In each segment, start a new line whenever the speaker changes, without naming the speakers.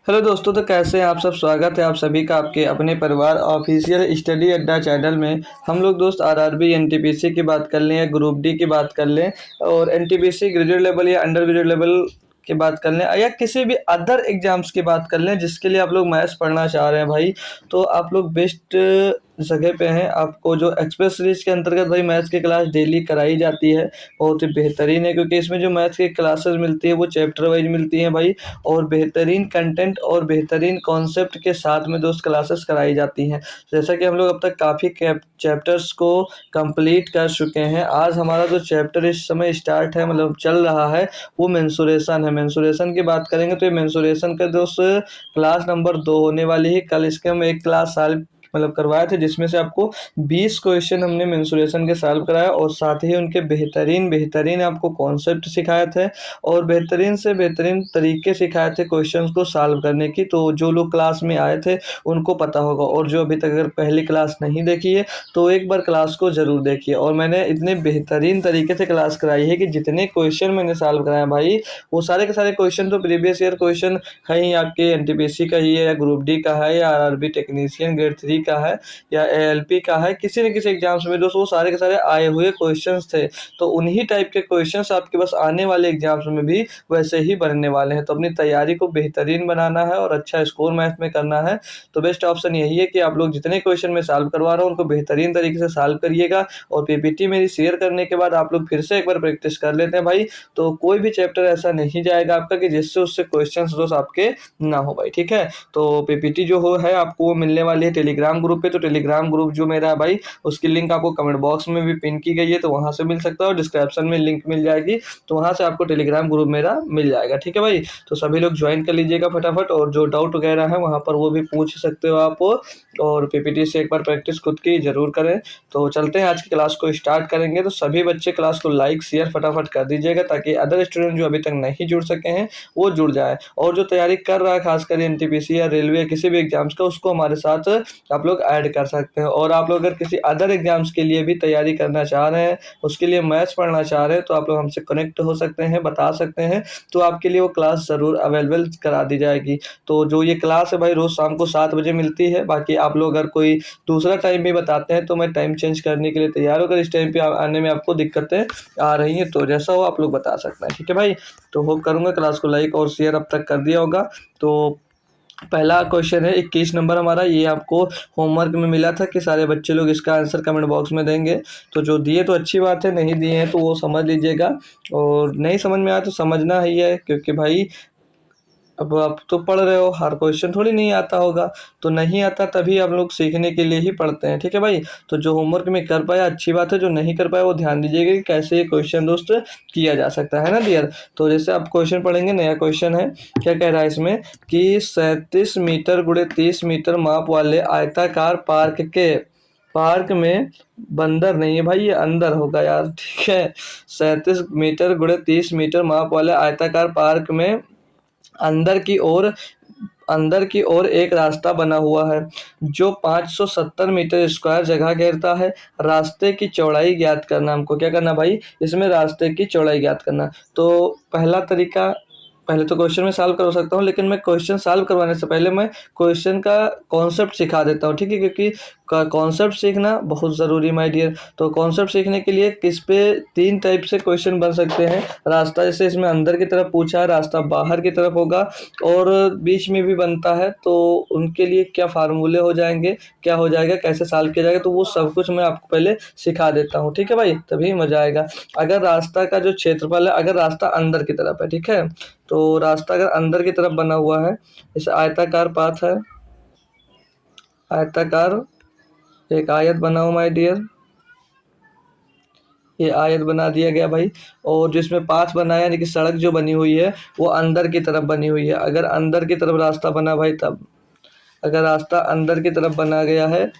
Hello दोस्तों, तो कैसे हैं आप सब। स्वागत है आप सभी का आपके अपने परिवार ऑफिशियल स्टडी अड्डा चैनल में। हम लोग दोस्त आरआरबी एनटीपीसी की बात कर लें या ग्रुप डी की बात कर लें और एनटीपीसी ग्रेजुएट लेवल या अंडर ग्रेजुएट लेवल की बात कर लें या किसी भी अदर एग्जाम्स की बात कर लें जिसके लिए आप लोग मैथ्स पढ़ना चाह रहे हैं भाई, तो आप लोग बेस्ट जगह पे हैं। आपको जो एक्सप्रेस सीरीज के अंतर्गत भाई मैथ्स की क्लास डेली कराई जाती है, बहुत ही बेहतरीन है क्योंकि इसमें जो मैथ्स की क्लासेस मिलती है वो चैप्टर वाइज मिलती हैं भाई, और बेहतरीन कंटेंट और बेहतरीन कॉन्सेप्ट के साथ में दोस्त क्लासेस कराई जाती हैं। जैसा कि हम लोग अब तक काफ़ी चैप्टर्स को कंप्लीट कर चुके हैं। आज हमारा जो चैप्टर इस समय स्टार्ट है, मतलब चल रहा है, वो मेंसुरेशन है। मेंसुरेशन की बात करेंगे तो ये मेंसुरेशन का दोस्त क्लास नंबर 2 होने वाली है। कल इसके हम एक क्लास साल मतलब करवाए थे जिसमें से आपको 20 क्वेश्चन हमने मेंसुरेशन के सॉल्व कराया और साथ ही उनके बेहतरीन बेहतरीन आपको कॉन्सेप्ट सिखाए थे और बेहतरीन से बेहतरीन तरीके सिखाए थे क्वेश्चंस को सॉल्व करने की। तो जो लोग क्लास में आए थे उनको पता होगा, और जो अभी तक अगर पहली क्लास नहीं देखी है तो एक बार क्लास को ज़रूर देखिए। और मैंने इतने बेहतरीन तरीके से क्लास कराई है कि जितने क्वेश्चन मैंने सॉल्व कराए भाई, वो सारे के सारे क्वेश्चन तो प्रीवियस ईयर क्वेश्चन कहीं आपके एनटीपीसी का ही है या ग्रुप डी का है या आरआरबी टेक्नीशियन ग्रेड 3 का है या एएलपी का है, किसी न किसी एग्जाम्स में दोस्तों वो सारे के सारे आए हुए क्वेश्चंस थे। तो उन्हीं टाइप के क्वेश्चंस आपके पास आने वाले एग्जाम्स में भी वैसे ही बनने वाले हैं। तो अपनी तैयारी को बेहतरीन बनाना है और अच्छा स्कोर मैथ में करना है तो बेस्ट ऑप्शन यही है कि आप लोग जितने क्वेश्चन में सॉल्व करवा रहा हूँ उनको बेहतरीन तरीके से सॉल्व करिएगा। और पीपीटी मेरी शेयर करने के बाद आप लोग फिर से एक बार प्रैक्टिस कर लेते हैं भाई, तो कोई भी चैप्टर ऐसा नहीं जाएगा आपका कि जिससे उससे क्वेश्चन दोस्त आपके ना हो भाई, ठीक है। तो पीपीटी जो हो है आपको मिलने वाली है टेलीग्राम ग्रुप पे। तो टेलीग्राम ग्रुप जो मेरा है भाई, उसकी लिंक आपको कमेंट बॉक्स में भी पिन की गई है, तो वहां से मिल सकता है और डिस्क्रिप्शन में लिंक मिल जाएगी, तो वहां से आपको टेलीग्राम ग्रुप मेरा मिल जाएगा, ठीक है भाई। तो सभी लोग ज्वाइन कर लीजिएगा फटाफट, और जो डाउट वगैरह है वहां पर वो भी पूछ सकते हो आप, और पीपीटी से एक बार प्रैक्टिस खुद की जरूर करें। तो चलते हैं आज की क्लास को स्टार्ट करेंगे। तो सभी बच्चे क्लास को लाइक शेयर फटाफट कर दीजिएगा ताकि अदर स्टूडेंट जो अभी तक नहीं जुड़ सके हैं वो जुड़ जाए, और जो तैयारी कर रहा है खासकर एनटीपीसी या रेलवे किसी भी एग्जाम्स का, उसको हमारे साथ आप लोग ऐड कर सकते हैं। और आप लोग अगर किसी अदर एग्जाम्स के लिए भी तैयारी करना चाह रहे हैं, उसके लिए मैथ्स पढ़ना चाह रहे हैं, तो आप लोग हमसे कनेक्ट हो सकते हैं, बता सकते हैं, तो आपके लिए वो क्लास ज़रूर अवेलेबल करा दी जाएगी। तो जो ये क्लास है भाई रोज़ शाम को 7 बजे मिलती है। बाकी आप लोग अगर कोई दूसरा टाइम भी बताते हैं तो मैं टाइम चेंज करने के लिए तैयार हूँ, अगर इस टाइम पे आने में आपको दिक्कतें आ रही हैं तो जैसा हो आप लोग बता सकते हैं, ठीक है भाई। तो होप करूँगा क्लास को लाइक और शेयर अब तक कर दिया होगा। तो पहला क्वेश्चन है 21 नंबर हमारा, ये आपको होमवर्क में मिला था कि सारे बच्चे लोग इसका आंसर कमेंट बॉक्स में देंगे। तो जो दिए तो अच्छी बात है, नहीं दिए हैं तो वो समझ लीजिएगा, और नहीं समझ में आया तो समझना ही है क्योंकि भाई अब आप तो पढ़ रहे हो, हर क्वेश्चन थोड़ी नहीं आता होगा। तो नहीं आता तभी हम लोग सीखने के लिए ही पढ़ते हैं, ठीक है भाई। तो जो होमवर्क में कर पाया अच्छी बात है, जो नहीं कर पाया वो ध्यान दीजिएगा कि कैसे ये क्वेश्चन दोस्त किया जा सकता है ना डियर। तो जैसे आप क्वेश्चन पढ़ेंगे, नया क्वेश्चन है, क्या कह रहा है इसमें कि 37 मीटर गुणे 30 मीटर माप वाले आयताकार पार्क में बंदर नहीं है भाई, ये अंदर होगा यार, ठीक है। 37 मीटर गुणे 30 मीटर माप वाले आयताकार पार्क में अंदर की ओर एक रास्ता बना हुआ है जो 570 मीटर स्क्वायर जगह घेरता है। रास्ते की चौड़ाई ज्ञात करना। हमको क्या करना भाई, इसमें रास्ते की चौड़ाई ज्ञात करना। तो पहला तरीका, पहले तो क्वेश्चन में सॉल्व कर सकता हूँ, लेकिन मैं क्वेश्चन सॉल्व करवाने से पहले मैं क्वेश्चन का कॉन्सेप्ट सिखा देता हूँ, ठीक है, क्योंकि कॉन्सेप्ट सीखना बहुत ज़रूरी माय डियर। तो कॉन्सेप्ट सीखने के लिए किस पे 3 टाइप से क्वेश्चन बन सकते हैं। रास्ता जैसे इसमें अंदर की तरफ पूछा है, रास्ता बाहर की तरफ होगा, और बीच में भी बनता है, तो उनके लिए क्या फार्मूले हो जाएंगे, क्या हो जाएगा, कैसे सॉल्व किया जाएगा, तो वो सब कुछ मैं आपको पहले सिखा देता हूँ, ठीक है भाई, तभी मज़ा आएगा। अगर रास्ता का जो क्षेत्रफल है, अगर रास्ता अंदर की तरफ है, ठीक है, तो रास्ता अगर अंदर की तरफ बना हुआ है, जैसे आयताकार पाथ है, आयताकार एक आयत बनाओ माय डियर, ये आयत बना दिया गया भाई। और जिसमें पाथ बनाया यानी कि सड़क जो बनी हुई है वो अंदर की तरफ बनी हुई है। अगर अंदर की तरफ रास्ता बना भाई, तब अगर रास्ता अंदर की तरफ बना गया है,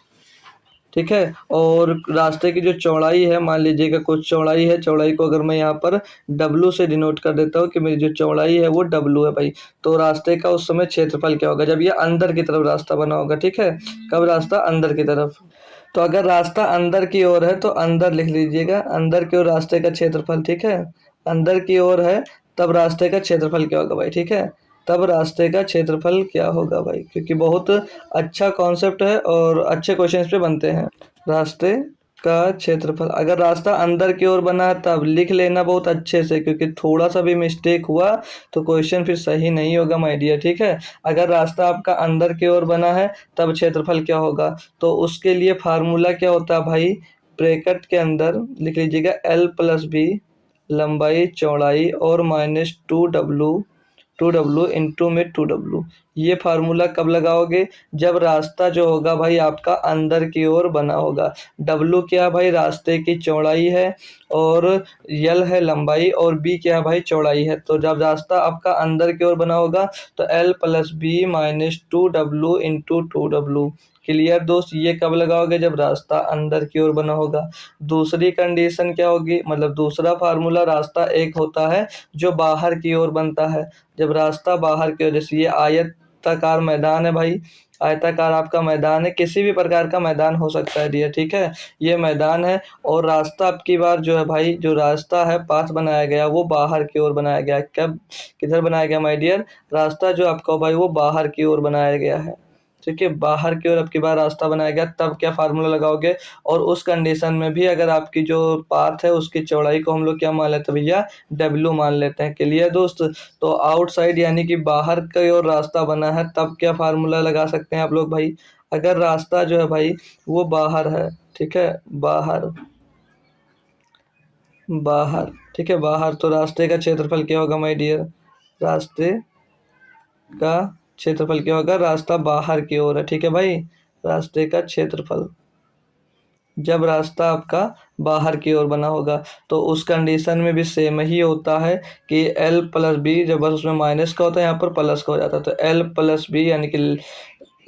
ठीक है, और रास्ते की जो चौड़ाई है, मान लीजिएगा कुछ चौड़ाई है, चौड़ाई को अगर मैं यहाँ पर W से डिनोट कर देता हूँ कि मेरी जो चौड़ाई है वो W है भाई, तो रास्ते का उस समय क्षेत्रफल क्या होगा जब ये अंदर की तरफ रास्ता बना होगा, ठीक है, कब रास्ता अंदर की तरफ। तो अगर रास्ता अंदर की ओर है तो अंदर लिख लीजिएगा, अंदर की ओर रास्ते का क्षेत्रफल, ठीक है, अंदर की ओर है तब रास्ते का क्षेत्रफल क्या होगा भाई, ठीक है। तब रास्ते का क्षेत्रफल क्या होगा भाई, क्योंकि बहुत अच्छा कॉन्सेप्ट है और अच्छे क्वेश्चन पे बनते हैं। रास्ते का क्षेत्रफल, अगर रास्ता अंदर की ओर बना है तब लिख लेना बहुत अच्छे से, क्योंकि थोड़ा सा भी मिस्टेक हुआ तो क्वेश्चन फिर सही नहीं होगा माय डियर, ठीक है। अगर रास्ता आपका अंदर की ओर बना है तब क्षेत्रफल क्या होगा, तो उसके लिए फार्मूला क्या होता है भाई, ब्रैकेट के अंदर लिख लीजिएगा L+B, लंबाई चौड़ाई और -2W इंटू में 2W। ये फार्मूला कब लगाओगे, जब रास्ता जो होगा भाई आपका अंदर की ओर बना होगा। W क्या भाई, रास्ते की चौड़ाई है, और L है लंबाई, और B क्या भाई, चौड़ाई है। तो जब रास्ता आपका अंदर की ओर बना होगा तो L+B -2W into 2W। Clear दोस्त, ये कब लगाओगे, जब रास्ता अंदर की ओर बना होगा। दूसरी कंडीशन क्या होगी, मतलब दूसरा फार्मूला, रास्ता एक होता है जो बाहर की ओर बनता है। जब रास्ता बाहर की ओर, जैसे ये आयताकार मैदान है भाई, आयताकार आपका मैदान है, किसी भी प्रकार का मैदान हो सकता है डियर, ठीक है। ये मैदान है और रास्ता अब की बार जो है भाई, जो रास्ता है पाथ बनाया गया वो बाहर की ओर बनाया गया। कब, किधर बनाया गया माय डियर, रास्ता जो आपका भाई वो बाहर की ओर बनाया गया है, ठीक है। बाहर की ओर अब की बार रास्ता बनाया गया, तब क्या फार्मूला लगाओगे, और उस कंडीशन में भी अगर आपकी जो पाथ है उसकी चौड़ाई को हम लोग क्या मान लेते हैं भैया, W मान लेते हैं। क्लियर दोस्त, तो आउटसाइड यानी कि बाहर की ओर रास्ता बना है तब क्या फार्मूला लगा सकते हैं आप लोग भाई, अगर रास्ता जो है भाई वो बाहर है, ठीक है, बाहर, बाहर, ठीक है, बाहर, तो रास्ते का क्षेत्रफल क्या होगा माय डियर, रास्ते का क्षेत्रफल क्या होगा, रास्ता बाहर की ओर है, ठीक है भाई, रास्ते का क्षेत्रफल जब रास्ता आपका बाहर की ओर बना होगा। तो उस कंडीशन में भी सेम ही होता है कि L+B, जब बस उसमें माइनस का होता है यहाँ पर प्लस का हो जाता है, तो L+B यानी कि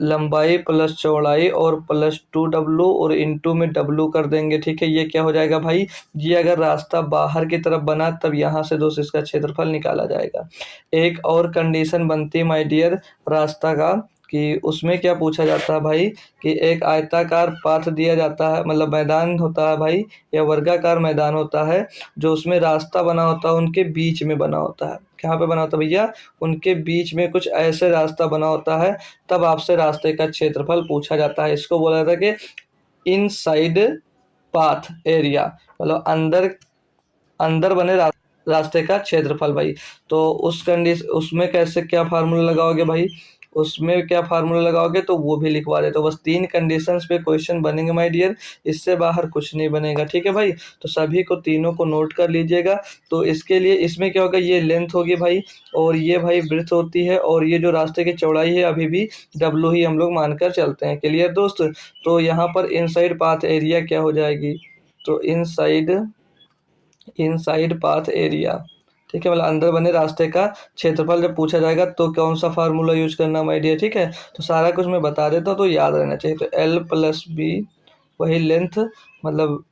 लंबाई प्लस चौड़ाई और +2W और इंटू में W कर देंगे, ठीक है। ये क्या हो जाएगा भाई, ये अगर रास्ता बाहर की तरफ बना तब यहाँ से दोस्त इसका क्षेत्रफल निकाला जाएगा। एक और कंडीशन बनती है माय डियर रास्ता का, कि उसमें क्या पूछा जाता है भाई, कि एक आयताकार पाथ दिया जाता है, मतलब मैदान होता है भाई, या वर्गाकार मैदान होता है, जो उसमें रास्ता बना होता है उनके बीच में बना होता है। कहाँ पे बना होता है भैया, उनके बीच में कुछ ऐसे रास्ता बना होता है, तब आपसे रास्ते का क्षेत्रफल पूछा जाता है। इसको बोला जाता है कि इनसाइड पाथ एरिया, मतलब अंदर अंदर बने रास्ते का क्षेत्रफल भाई। तो उस कंडीशन, उसमें कैसे क्या फार्मूला लगाओगे भाई, उसमें क्या फार्मूला लगाओगे तो वो भी लिखवा देते हो। बस 3 कंडीशंस पे क्वेश्चन बनेंगे माय डियर, इससे बाहर कुछ नहीं बनेगा, ठीक है भाई। तो सभी को तीनों को नोट कर लीजिएगा। तो इसके लिए इसमें क्या होगा, ये लेंथ होगी भाई, और ये भाई ब्रेड्थ होती है, और ये जो रास्ते की चौड़ाई है अभी भी W ही हम लोग मानकर चलते हैं। क्लियर दोस्त, तो यहाँ पर इनसाइड पाथ एरिया क्या हो जाएगी, तो इनसाइड पाथ एरिया, ठीक है, मतलब अंदर बने रास्ते का क्षेत्रफल जब पूछा जाएगा तो कौन सा फार्मूला यूज करना माय डियर, ठीक है। तो सारा कुछ मैं बता देता हूँ तो याद रहना चाहिए। तो L+B वही लेंथ, मतलब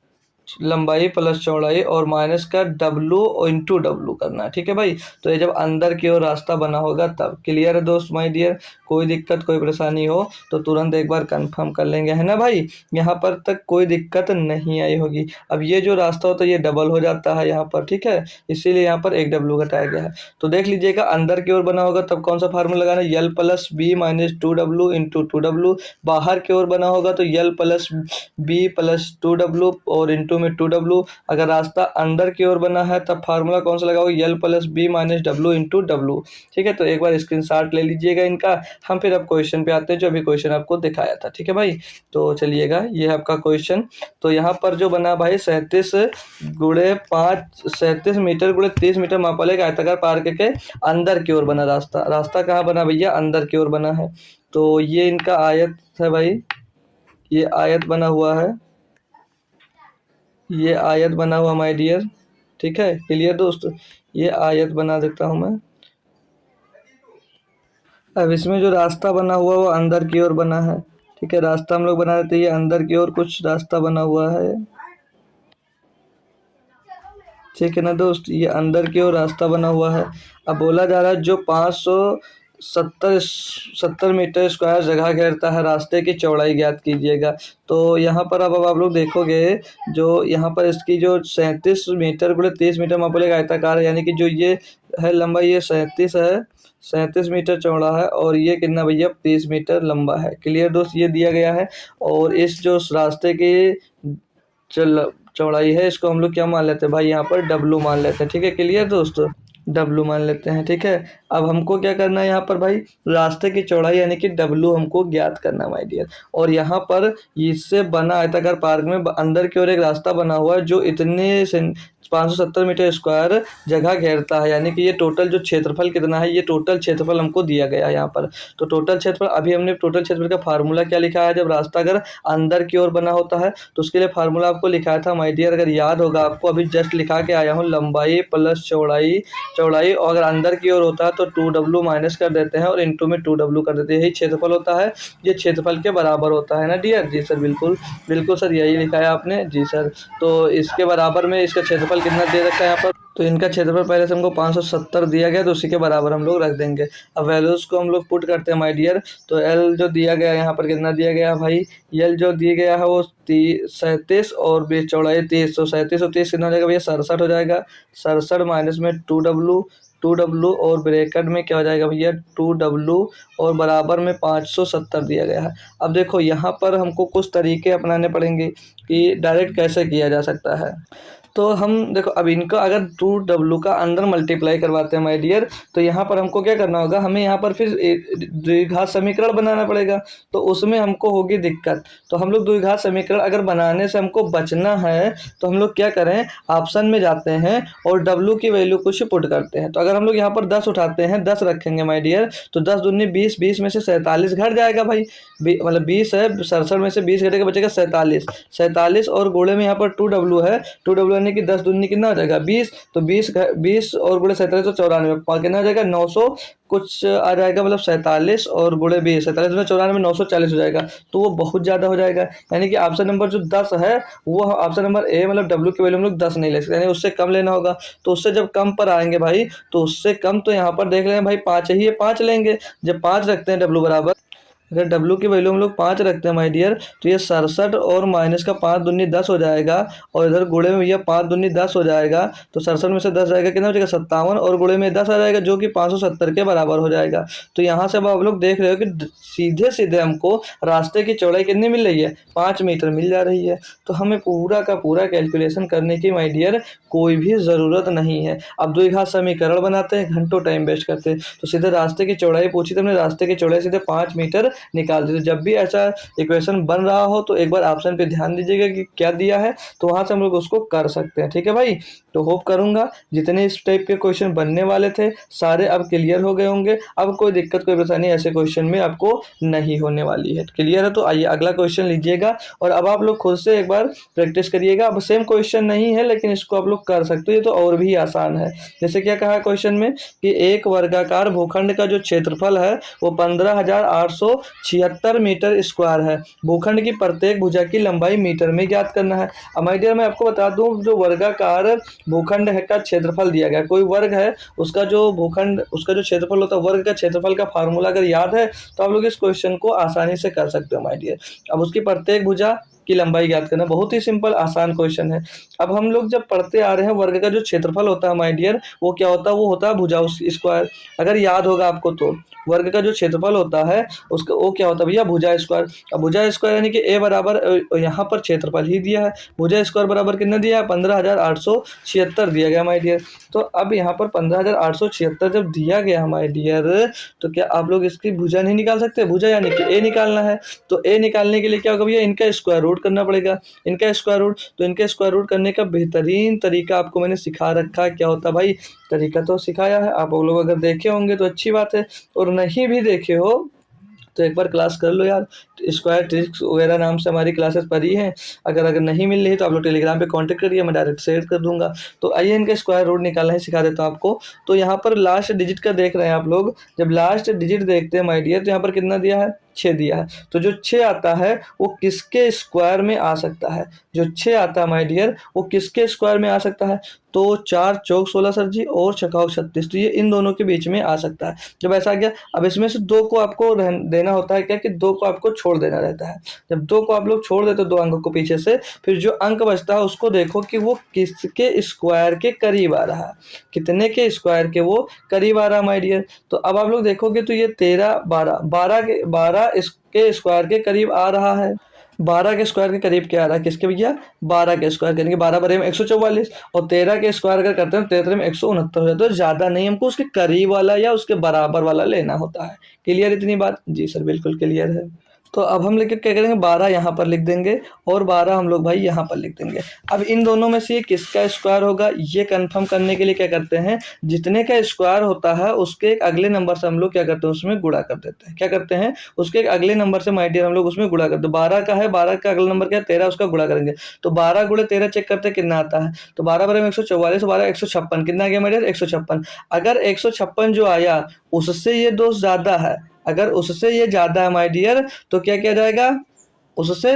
लंबाई प्लस चौड़ाई, और माइनस का W और इंटू W करना है, ठीक है भाई। तो ये जब अंदर की ओर रास्ता बना होगा तब। क्लियर है दोस्त माय डियर, कोई दिक्कत कोई परेशानी हो तो तुरंत एक बार कंफर्म कर लेंगे, है ना भाई। यहाँ पर तक कोई दिक्कत नहीं आई होगी। अब ये जो रास्ता होता है ये डबल हो जाता है यहाँ पर, ठीक है, इसीलिए यहाँ पर एक W घटाया गया है। तो देख लीजिएगा, अंदर की ओर बना होगा तब कौन सा फार्मूला लगाना है, L+B -2W इंटू 2W। बाहर की ओर बना होगा तो L+B +2W और इंटू में 2W। अगर रास्ता अंदर की ओर बना है तब फार्मूला कौन सा लगाओगे, L+B -W इंटू W, ठीक है। तो एक बार स्क्रीनशॉट ले लीजिएगा इनका। हम फिर अब क्वेश्चन पे आते हैं, जो अभी क्वेश्चन आपको दिखाया था, ठीक है भाई। तो चलिएगा, ये है आपका क्वेश्चन। तो यहाँ पर जो बना भाई 37 मीटर गुणे 30 मीटर मापा एक आयताकार पार्क के अंदर की ओर बना रास्ता। रास्ता कहाँ बना भैया, अंदर की ओर बना है। तो ये इनका आयत है भाई, ये आयत बना हुआ है, ये आयत बना हुआ माय डियर, ठीक है। क्लियर दोस्त, ये आयत बना देता हूं मैं। अब इसमें जो रास्ता बना हुआ वो अंदर की ओर बना है, ठीक है। रास्ता हम लोग बना देते हैं, ये अंदर की ओर कुछ रास्ता बना हुआ है, ठीक है ना दोस्त, ये अंदर की ओर रास्ता बना हुआ है। अब बोला जा रहा है जो 570 मीटर स्क्वायर जगह घेरता है, रास्ते की चौड़ाई ज्ञात कीजिएगा। तो यहाँ पर अब आप लोग देखोगे, जो यहाँ पर इसकी जो 37 मीटर गुणे 30 मीटर मापा एक आयताकार है, यानी कि जो ये है लंबाई, ये 37 है, 37 मीटर चौड़ा है, और ये कितना भैया 30 मीटर लंबा है। क्लियर दोस्त, ये दिया गया है। और इस जो रास्ते की चल चौड़ाई है, इसको हम लोग क्या मान लेते हैं भाई, यहाँ पर डब्लू मान लेते हैं। ठीक है, क्लियर दोस्तों, डब्लू मान लेते हैं। ठीक है, अब हमको क्या करना है यहाँ पर भाई, रास्ते की चौड़ाई यानी कि डब्लू हमको ज्ञात करना है माय डियर। और यहाँ पर इससे बना आयताकार पार्क में अंदर की ओर एक रास्ता बना हुआ है जो इतने 570 मीटर स्क्वायर जगह घेरता है, यानी कि ये टोटल जो क्षेत्रफल कितना है, ये टोटल क्षेत्रफल हमको दिया गया है यहाँ पर। तो टोटल क्षेत्रफल, अभी हमने टोटल क्षेत्रफल का फार्मूला क्या लिखा है, जब रास्ता अगर अंदर की ओर बना होता है तो उसके लिए फार्मूला आपको लिखाया था माय डियर, अगर याद होगा आपको, अभी जस्ट लिखा के आया हूँ, लंबाई प्लस चौड़ाई, और अगर अंदर की ओर होता है तो 2w माइनस कर देते हैं और इनटू में 2w कर देते हैं, यही क्षेत्रफल होता है, ये क्षेत्रफल के बराबर होता है ना डियर। जी सर, बिल्कुल बिल्कुल सर, यही लिखा है आपने। जी सर, तो इसके बराबर में इसका क्षेत्रफल कितना दे रखा है यहाँ पर, तो इनका क्षेत्रफल पहले से हमको 570 दिया गया, तो उसी के बराबर हम लोग रख देंगे। अब वैल्यूज को हम लोग पुट करते हैं माय डियर। तो एल जो दिया गया है यहाँ पर कितना दिया गया है भाई, एल जो दिया गया है वो 37 और बीच चौड़ाई 30, तो 37 और 30 कितना हो जाएगा भैया, 67 हो जाएगा। 67 माइनस में 2w और ब्रैकेट में क्या हो जाएगा भैया 2w और बराबर में 570 दिया गया है। अब देखो यहाँ पर हमको कुछ तरीके अपनाने पड़ेंगे कि डायरेक्ट कैसे किया जा सकता है। तो हम देखो, अब इनका अगर 2w का अंदर मल्टीप्लाई करवाते हैं माय डियर, तो यहाँ पर हमको क्या करना होगा, हमें यहाँ पर फिर द्विघात समीकरण बनाना पड़ेगा, तो उसमें हमको होगी दिक्कत। तो हम लोग द्विघात समीकरण अगर बनाने से हमको बचना है तो हम लोग क्या करें, ऑप्शन में जाते हैं और w की वैल्यू कुछ पुट करते हैं। तो अगर हम लोग यहाँ पर 10 उठाते हैं, 10 रखेंगे माय डियर, तो 10 दूनी 20, 20 में से 47 घट जाएगा भाई, मतलब 20 है, 67 में से 20 घटेगा, बचेगा 47 और गोले में यहाँ पर 2w है, 2w यानी कि 10 दूनी कितना हो जाएगा 20, तो 20 और गुणे 47 तो 94, कितना हो जाएगा 900 कुछ आ जाएगा, मतलब 47 और गुणे 20, 47 में 94, 940 हो जाएगा, तो वो बहुत ज़्यादा हो जाएगा। यानी कि ऑप्शन नंबर जो 10 है वो ऑप्शन नंबर ए, मतलब डब्ल्यू की वैल्यू हम लोग 10 नहीं ले सकते, यानी उससे कम लेना होगा। तो उससे जब कम पर आएंगे भाई, तो उससे कम तो यहाँ पर देख लें भाई 5 ही है, 5 लेंगे। जब 5 रखते हैं डब्ल्यू बराबर, अगर डब्ल्यू की वैल्यू हम लोग 5 रखते हैं माय डियर, तो ये 67 और माइनस का 5 दूनी 10 हो जाएगा, और इधर गुणे में भैया 5 दूनी 10 हो जाएगा, तो 67 में से 10 जाएगा कितना हो जाएगा 57, और गुणे में 10 आ जाएगा जो कि 570 के बराबर हो जाएगा। तो यहाँ से अब आप लोग देख रहे हो कि सीधे सीधे हमको रास्ते की चौड़ाई कितनी मिल रही है, 5 मीटर मिल जा रही है। तो हमें पूरा का पूरा कैलकुलेशन करने की माय डियर कोई भी ज़रूरत नहीं है। अब द्विघात समीकरण बनाते हैं, घंटों टाइम वेस्ट करते हैं, तो सीधे रास्ते की चौड़ाई पूछी तो हमने रास्ते की चौड़ाई सीधे 5 मीटर निकाल दीजिए। जब भी ऐसा इक्वेशन बन रहा हो तो एक बार ऑप्शन पे ध्यान दीजिएगा कि क्या दिया है, तो वहां से हम लोग उसको कर सकते हैं। ठीक है भाई, तो होप करूंगा जितने इस टाइप के क्वेश्चन बनने वाले थे सारे अब क्लियर हो गए होंगे। अब कोई दिक्कत कोई परेशानी ऐसे क्वेश्चन में आपको नहीं होने वाली है। क्लियर है, तो आइए अगला क्वेश्चन लीजिएगा और अब आप लोग खुद से एक बार प्रैक्टिस करिएगा। अब सेम क्वेश्चन नहीं है लेकिन इसको आप लोग कर सकते हो, ये तो और भी आसान है। जैसे क्या कहा क्वेश्चन में कि एक वर्गाकार भूखंड का जो क्षेत्रफल है वो 15,876 मीटर स्क्वायर है, भूखंड की प्रत्येक भुजा की लंबाई मीटर में ज्ञात करना है। अब माय डियर मैं आपको बता दूं, जो वर्गाकार भूखंड है का क्षेत्रफल दिया गया, कोई वर्ग है उसका जो भूखंड उसका जो क्षेत्रफल होता है, वर्ग का क्षेत्रफल का फार्मूला अगर याद है तो आप लोग इस क्वेश्चन को आसानी से कर सकते हो माय डियर। अब उसकी प्रत्येक भुजा की लंबाई ज्ञात करना, बहुत ही सिंपल आसान क्वेश्चन है। अब हम लोग जब पढ़ते आ रहे हैं, वर्ग का जो क्षेत्रफल होता है माय डियर वो क्या होता है, वो होता है भुजा स्क्वायर। अगर याद होगा आपको तो वर्ग का जो क्षेत्रफल होता है उसका वो क्या होता है भैया, भुजा स्क्वायर। अब भुजा स्क्वायर यानी कि ए बराबर यहाँ पर क्षेत्रफल ही दिया है, भुजा स्क्वायर बराबर कितना दिया है 15,876 दिया गया माय डियर। तो अब यहाँ पर 15,876 जब दिया गया माय डियर, तो क्या आप लोग इसकी भुजा नहीं निकाल सकते, भुजा यानी कि ए निकालना है। तो ए निकालने के लिए क्या होगा भैया, इनका स्क्वायर रूट करना पड़ेगा, इनका स्क्वायर रूट। तो इनका स्क्वायर रूट करने का बेहतरीन तरीका आपको मैंने सिखा रखा है। क्या होता है भाई, तरीका तो सिखाया है, आप लोग अगर देखे होंगे तो अच्छी बात है, और नहीं भी देखे हो तो एक बार क्लास कर लो यार। स्क्वायर ट्रिक्स वगैरह नाम से हमारी क्लासेस पढ़ी हैं, अगर नहीं मिल रही तो आप लोग टेलीग्राम पे कांटेक्ट करिए, मैं डायरेक्ट शेयर कर दूंगा। तो आइए इनका स्क्वायर रूट निकालना ही सिखा देता हूँ आपको। तो यहाँ पर लास्ट डिजिट का देख रहे हैं आप लोग, जब लास्ट डिजिट देखते हैं माय डियर, तो यहाँ पर कितना दिया है 6 दिया है, तो जो 6 आता है वो किसके स्क्वायर में आ सकता है, जो 6 आता है माय डियर वो किसके स्क्वायर में आ सकता है। तो 4 चौक 16 सर जी और छक्का 36, तो ये इन दोनों के बीच में आ सकता है। जब ऐसा आ गया, अब इसमें से 2 को आपको देना होता है क्या कि 2 को आपको छोड़ देना रहता है। जब 2 को आप लोग छोड़ देते हो 2 अंक को पीछे से, फिर जो अंक बचता है उसको देखो कि वो किसके स्क्वायर के करीब आ रहा है, कितने के स्क्वायर के वो करीब आ रहा है माय डियर। तो अब आप लोग देखोगे तो ये 13 12 12 इसके स्क्वायर के करीब आ रहा है। 12 के स्क्वायर के करीब क्या आ रहा है किसके भैया, 12 के स्क्वायर करेंगे, 12 बरे में 144 और 13 के स्क्वायर अगर करते हैं 13 में 169 हो जाता है। तो ज्यादा नहीं, हमको उसके करीब वाला या उसके बराबर वाला लेना होता है। क्लियर इतनी बात? जी सर बिल्कुल क्लियर है। तो अब हम लेके क्या करेंगे, 12 यहाँ पर लिख देंगे और 12 हम लोग भाई यहाँ पर लिख देंगे। अब इन दोनों में से ये किसका स्क्वायर होगा ये कंफर्म करने के लिए क्या करते हैं, जितने का स्क्वायर होता है उसके एक अगले नंबर से हम लोग क्या करते हैं उसमें गुणा कर देते हैं। क्या करते हैं, उसके एक अगले नंबर से माय डियर हम लोग उसमें गुणा करते हैं। 12 का है, 12 का अगला नंबर क्या है 13, उसका गुणा करेंगे। तो 12 गुणे 13 चेक करते हैं कितना आता है, तो 12 बरे में 144, 12 156, कितना आ गया माय डियर 156। अगर 156 जो आया उससे ये दोस्त ज्यादा है, अगर उससे ये ज्यादा है माय डियर तो क्या किया जाएगा, उससे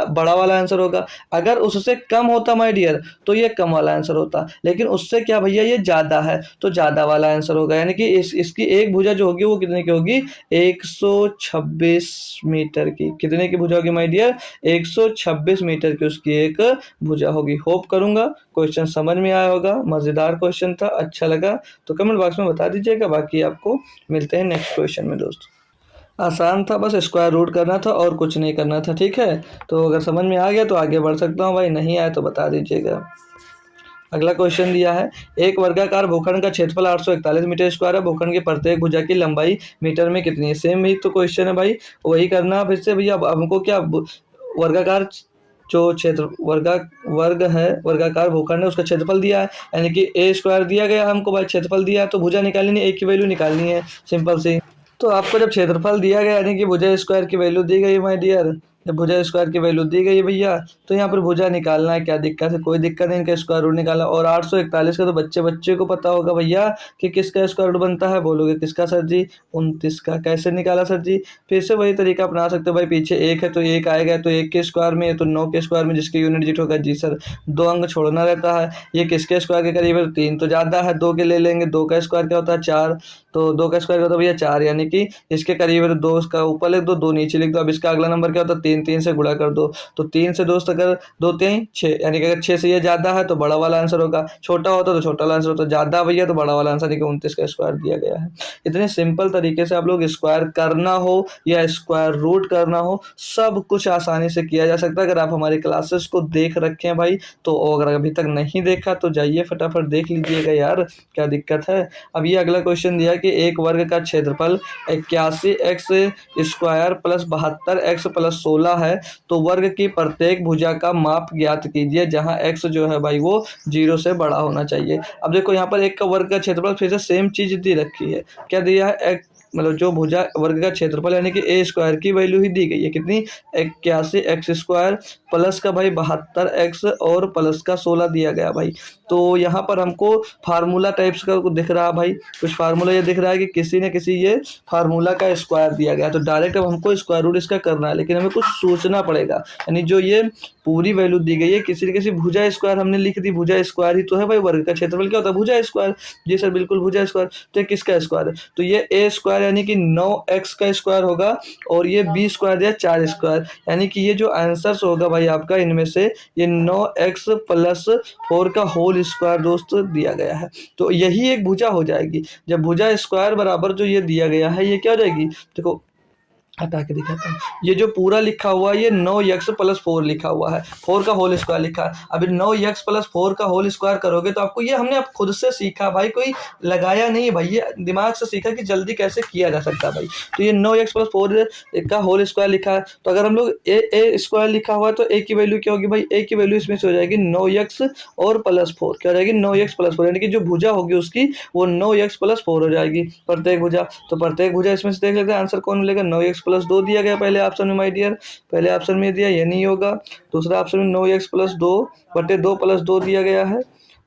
बड़ा वाला आंसर होगा। अगर उससे कम होता माय डियर तो ये कम वाला आंसर होता, लेकिन उससे क्या भैया ये ज्यादा है तो ज्यादा वाला आंसर होगा। यानी कि इसकी एक भुजा जो होगी वो कितने की होगी, 126 मीटर की। कितने की भुजा होगी माय डियर, 126 मीटर की उसकी एक भुजा होगी। होप करूंगा क्वेश्चन समझ में आया होगा, मजेदार क्वेश्चन था, अच्छा लगा तो कमेंट बॉक्स में बता दीजिएगा। बाकी आपको मिलते हैं नेक्स्ट क्वेश्चन में दोस्त। आसान था, बस स्क्वायर रूट करना था और कुछ नहीं करना था, ठीक है। तो अगर समझ में आ गया तो आगे बढ़ सकता हूँ भाई, नहीं आया तो बता दीजिएगा। अगला क्वेश्चन दिया है, एक वर्गाकार भूखंड का क्षेत्रफल 841 मीटर स्क्वायर है, भूखंड की प्रत्येक भुजा की लंबाई मीटर में कितनी है। सेम ही तो क्वेश्चन है भाई, वही करना फिर से भैया। अब हमको क्या वर्गाकार जो क्षेत्र वर्ग है, वर्गाकार भूखंड है उसका क्षेत्रफल दिया है, यानी कि ए स्क्वायर दिया गया हमको भाई, क्षेत्रफल दिया है तो भुजा निकालनी है, ए की वैल्यू निकालनी है, सिंपल सी। तो आपको जब क्षेत्रफल दिया गया यानी कि भुजा स्क्वायर की वैल्यू दी गई माय डियर, जब भुजा स्क्वायर की वैल्यू दी गई है भैया तो यहाँ पर भुजा निकालना है। क्या दिक्कत है, कोई दिक्कत नहीं, इनका स्क्वायर रूट निकाला। और 841 का तो बच्चे बच्चे को पता होगा भैया कि किसका स्क्वायर रूट बनता है, बोलोगे किसका सर जी, 29 का। कैसे निकाला सर जी, फिर से वही तरीका अपना सकते हो भाई, पीछे एक है तो एक आएगा, तो एक के स्क्वायर में तो 9 के स्क्वायर में जिसके यूनिट डिजिट होगा। जी सर 2 अंक छोड़ना रहता है। ये किसके स्क्वायर के करीब है, 3 तो ज्यादा है, 2 के ले लेंगे, 2 का स्क्वायर क्या होता है 4, तो 2 का स्क्वायर होता है भैया 4, यानी कि इसके करीब है तो 2 इसका ऊपर लिख दो, 2 नीचे लिख दो। अब इसका अगला नंबर क्या होता है 3, 3 से गुणा कर दो, तो 3 से दोस्त अगर 2 3 6, यानी कि अगर 6 से ये ज्यादा है तो बड़ा वाला आंसर होगा, छोटा होता तो छोटा वाला आंसर होता, ज्यादा भैया तो बड़ा वाला आंसर, 29 का स्क्वायर दिया गया है। इतने सिंपल तरीके से आप लोग स्क्वायर करना हो या स्क्वायर रूट करना हो, सब कुछ आसानी से किया जा सकता है अगर आप हमारी क्लासेस को देख रखे हैं भाई। तो अगर अभी तक नहीं देखा तो जाइए फटाफट देख लीजिएगा यार, क्या दिक्कत है। अब ये अगला क्वेश्चन दिया कि एक वर्ग का क्षेत्रफल 81 x square plus 72 x plus 16 है, तो वर्ग की प्रत्येक भुजा का माप ज्ञात कीजिए जहां एक्स जो है भाई वो 0 से बड़ा होना चाहिए। अब देखो यहाँ पर एक का वर्ग का क्षेत्रफल फिर से सेम चीज दी रखी है, क्या दिया है, मतलब जो भुजा वर्ग का क्षेत्रफल यानी कि ए स्क्वायर की वैल्यू ही दी गई है, कितनी 81 एक्स स्क्वायर प्लस का भाई 72 एक्स और प्लस का 16 दिया गया भाई। तो यहाँ पर हमको फार्मूला टाइप्स का दिख रहा है भाई, कुछ फार्मूला ये दिख रहा है कि किसी न किसी ये फार्मूला का स्क्वायर दिया गया, तो डायरेक्ट अब हमको स्क्वायर रूट इसका करना है, लेकिन हमें कुछ सोचना पड़ेगा। यानी जो ये पूरी वैल्यू दी गई है किसी न किसी भुजा स्क्वायर हमने लिख दी, भुजा स्क्वायर ही तो है भाई, वर्ग का क्षेत्रफल क्या होता है भुजा स्क्वायर। जी सर बिल्कुल भुजा स्क्वायर, तो ये किसका स्क्वायर है, तो ये ए स्क्वायर यानी कि 9x का स्क्वायर होगा, और ये बी स्क्वायर दिया 4 स्क्वायर, यानी कि ये जो आंसर होगा भाई आपका इनमें से ये 9x प्लस 4 का होल स्क्वायर दोस्त दिया गया है। तो यही एक भुजा हो जाएगी। जब भुजा स्क्वायर बराबर जो ये दिया गया है ये क्या हो जाएगी, देखो हटा के दिखाता हूँ, ये जो पूरा लिखा हुआ है ये 9x प्लस 4 लिखा हुआ है, 4 का होल स्क्वायर लिखा है। अभी 9x प्लस 4 का होल स्क्वायर करोगे तो आपको ये हमने आप खुद से सीखा भाई, कोई लगाया नहीं है भाई, ये दिमाग से सीखा कि जल्दी कैसे किया जा सकता है भाई। तो ये 9x प्लस 4 का होल स्क्वायर लिखा है, तो अगर हम लोग ए स्क्वायर लिखा हुआ है तो ए की वैल्यू क्या होगी भाई, ए की वैल्यू इसमें से हो जाएगी 9x और प्लस 4, क्या हो जाएगी 9x प्लस 4, यानी कि जो भुजा होगी उसकी वो 9x प्लस 4 हो जाएगी प्रत्येक भुजा। तो प्रत्येक भुजा इसमें से देख लेते हैं आंसर कौन मिलेगा, 9x प्लस 2 दिया गया पहले ऑप्शन में माय डियर, पहले ऑप्शन में दिया ये नहीं होगा। दूसरा ऑप्शन में 9x प्लस 2 बटे 2 प्लस 2 दिया गया है,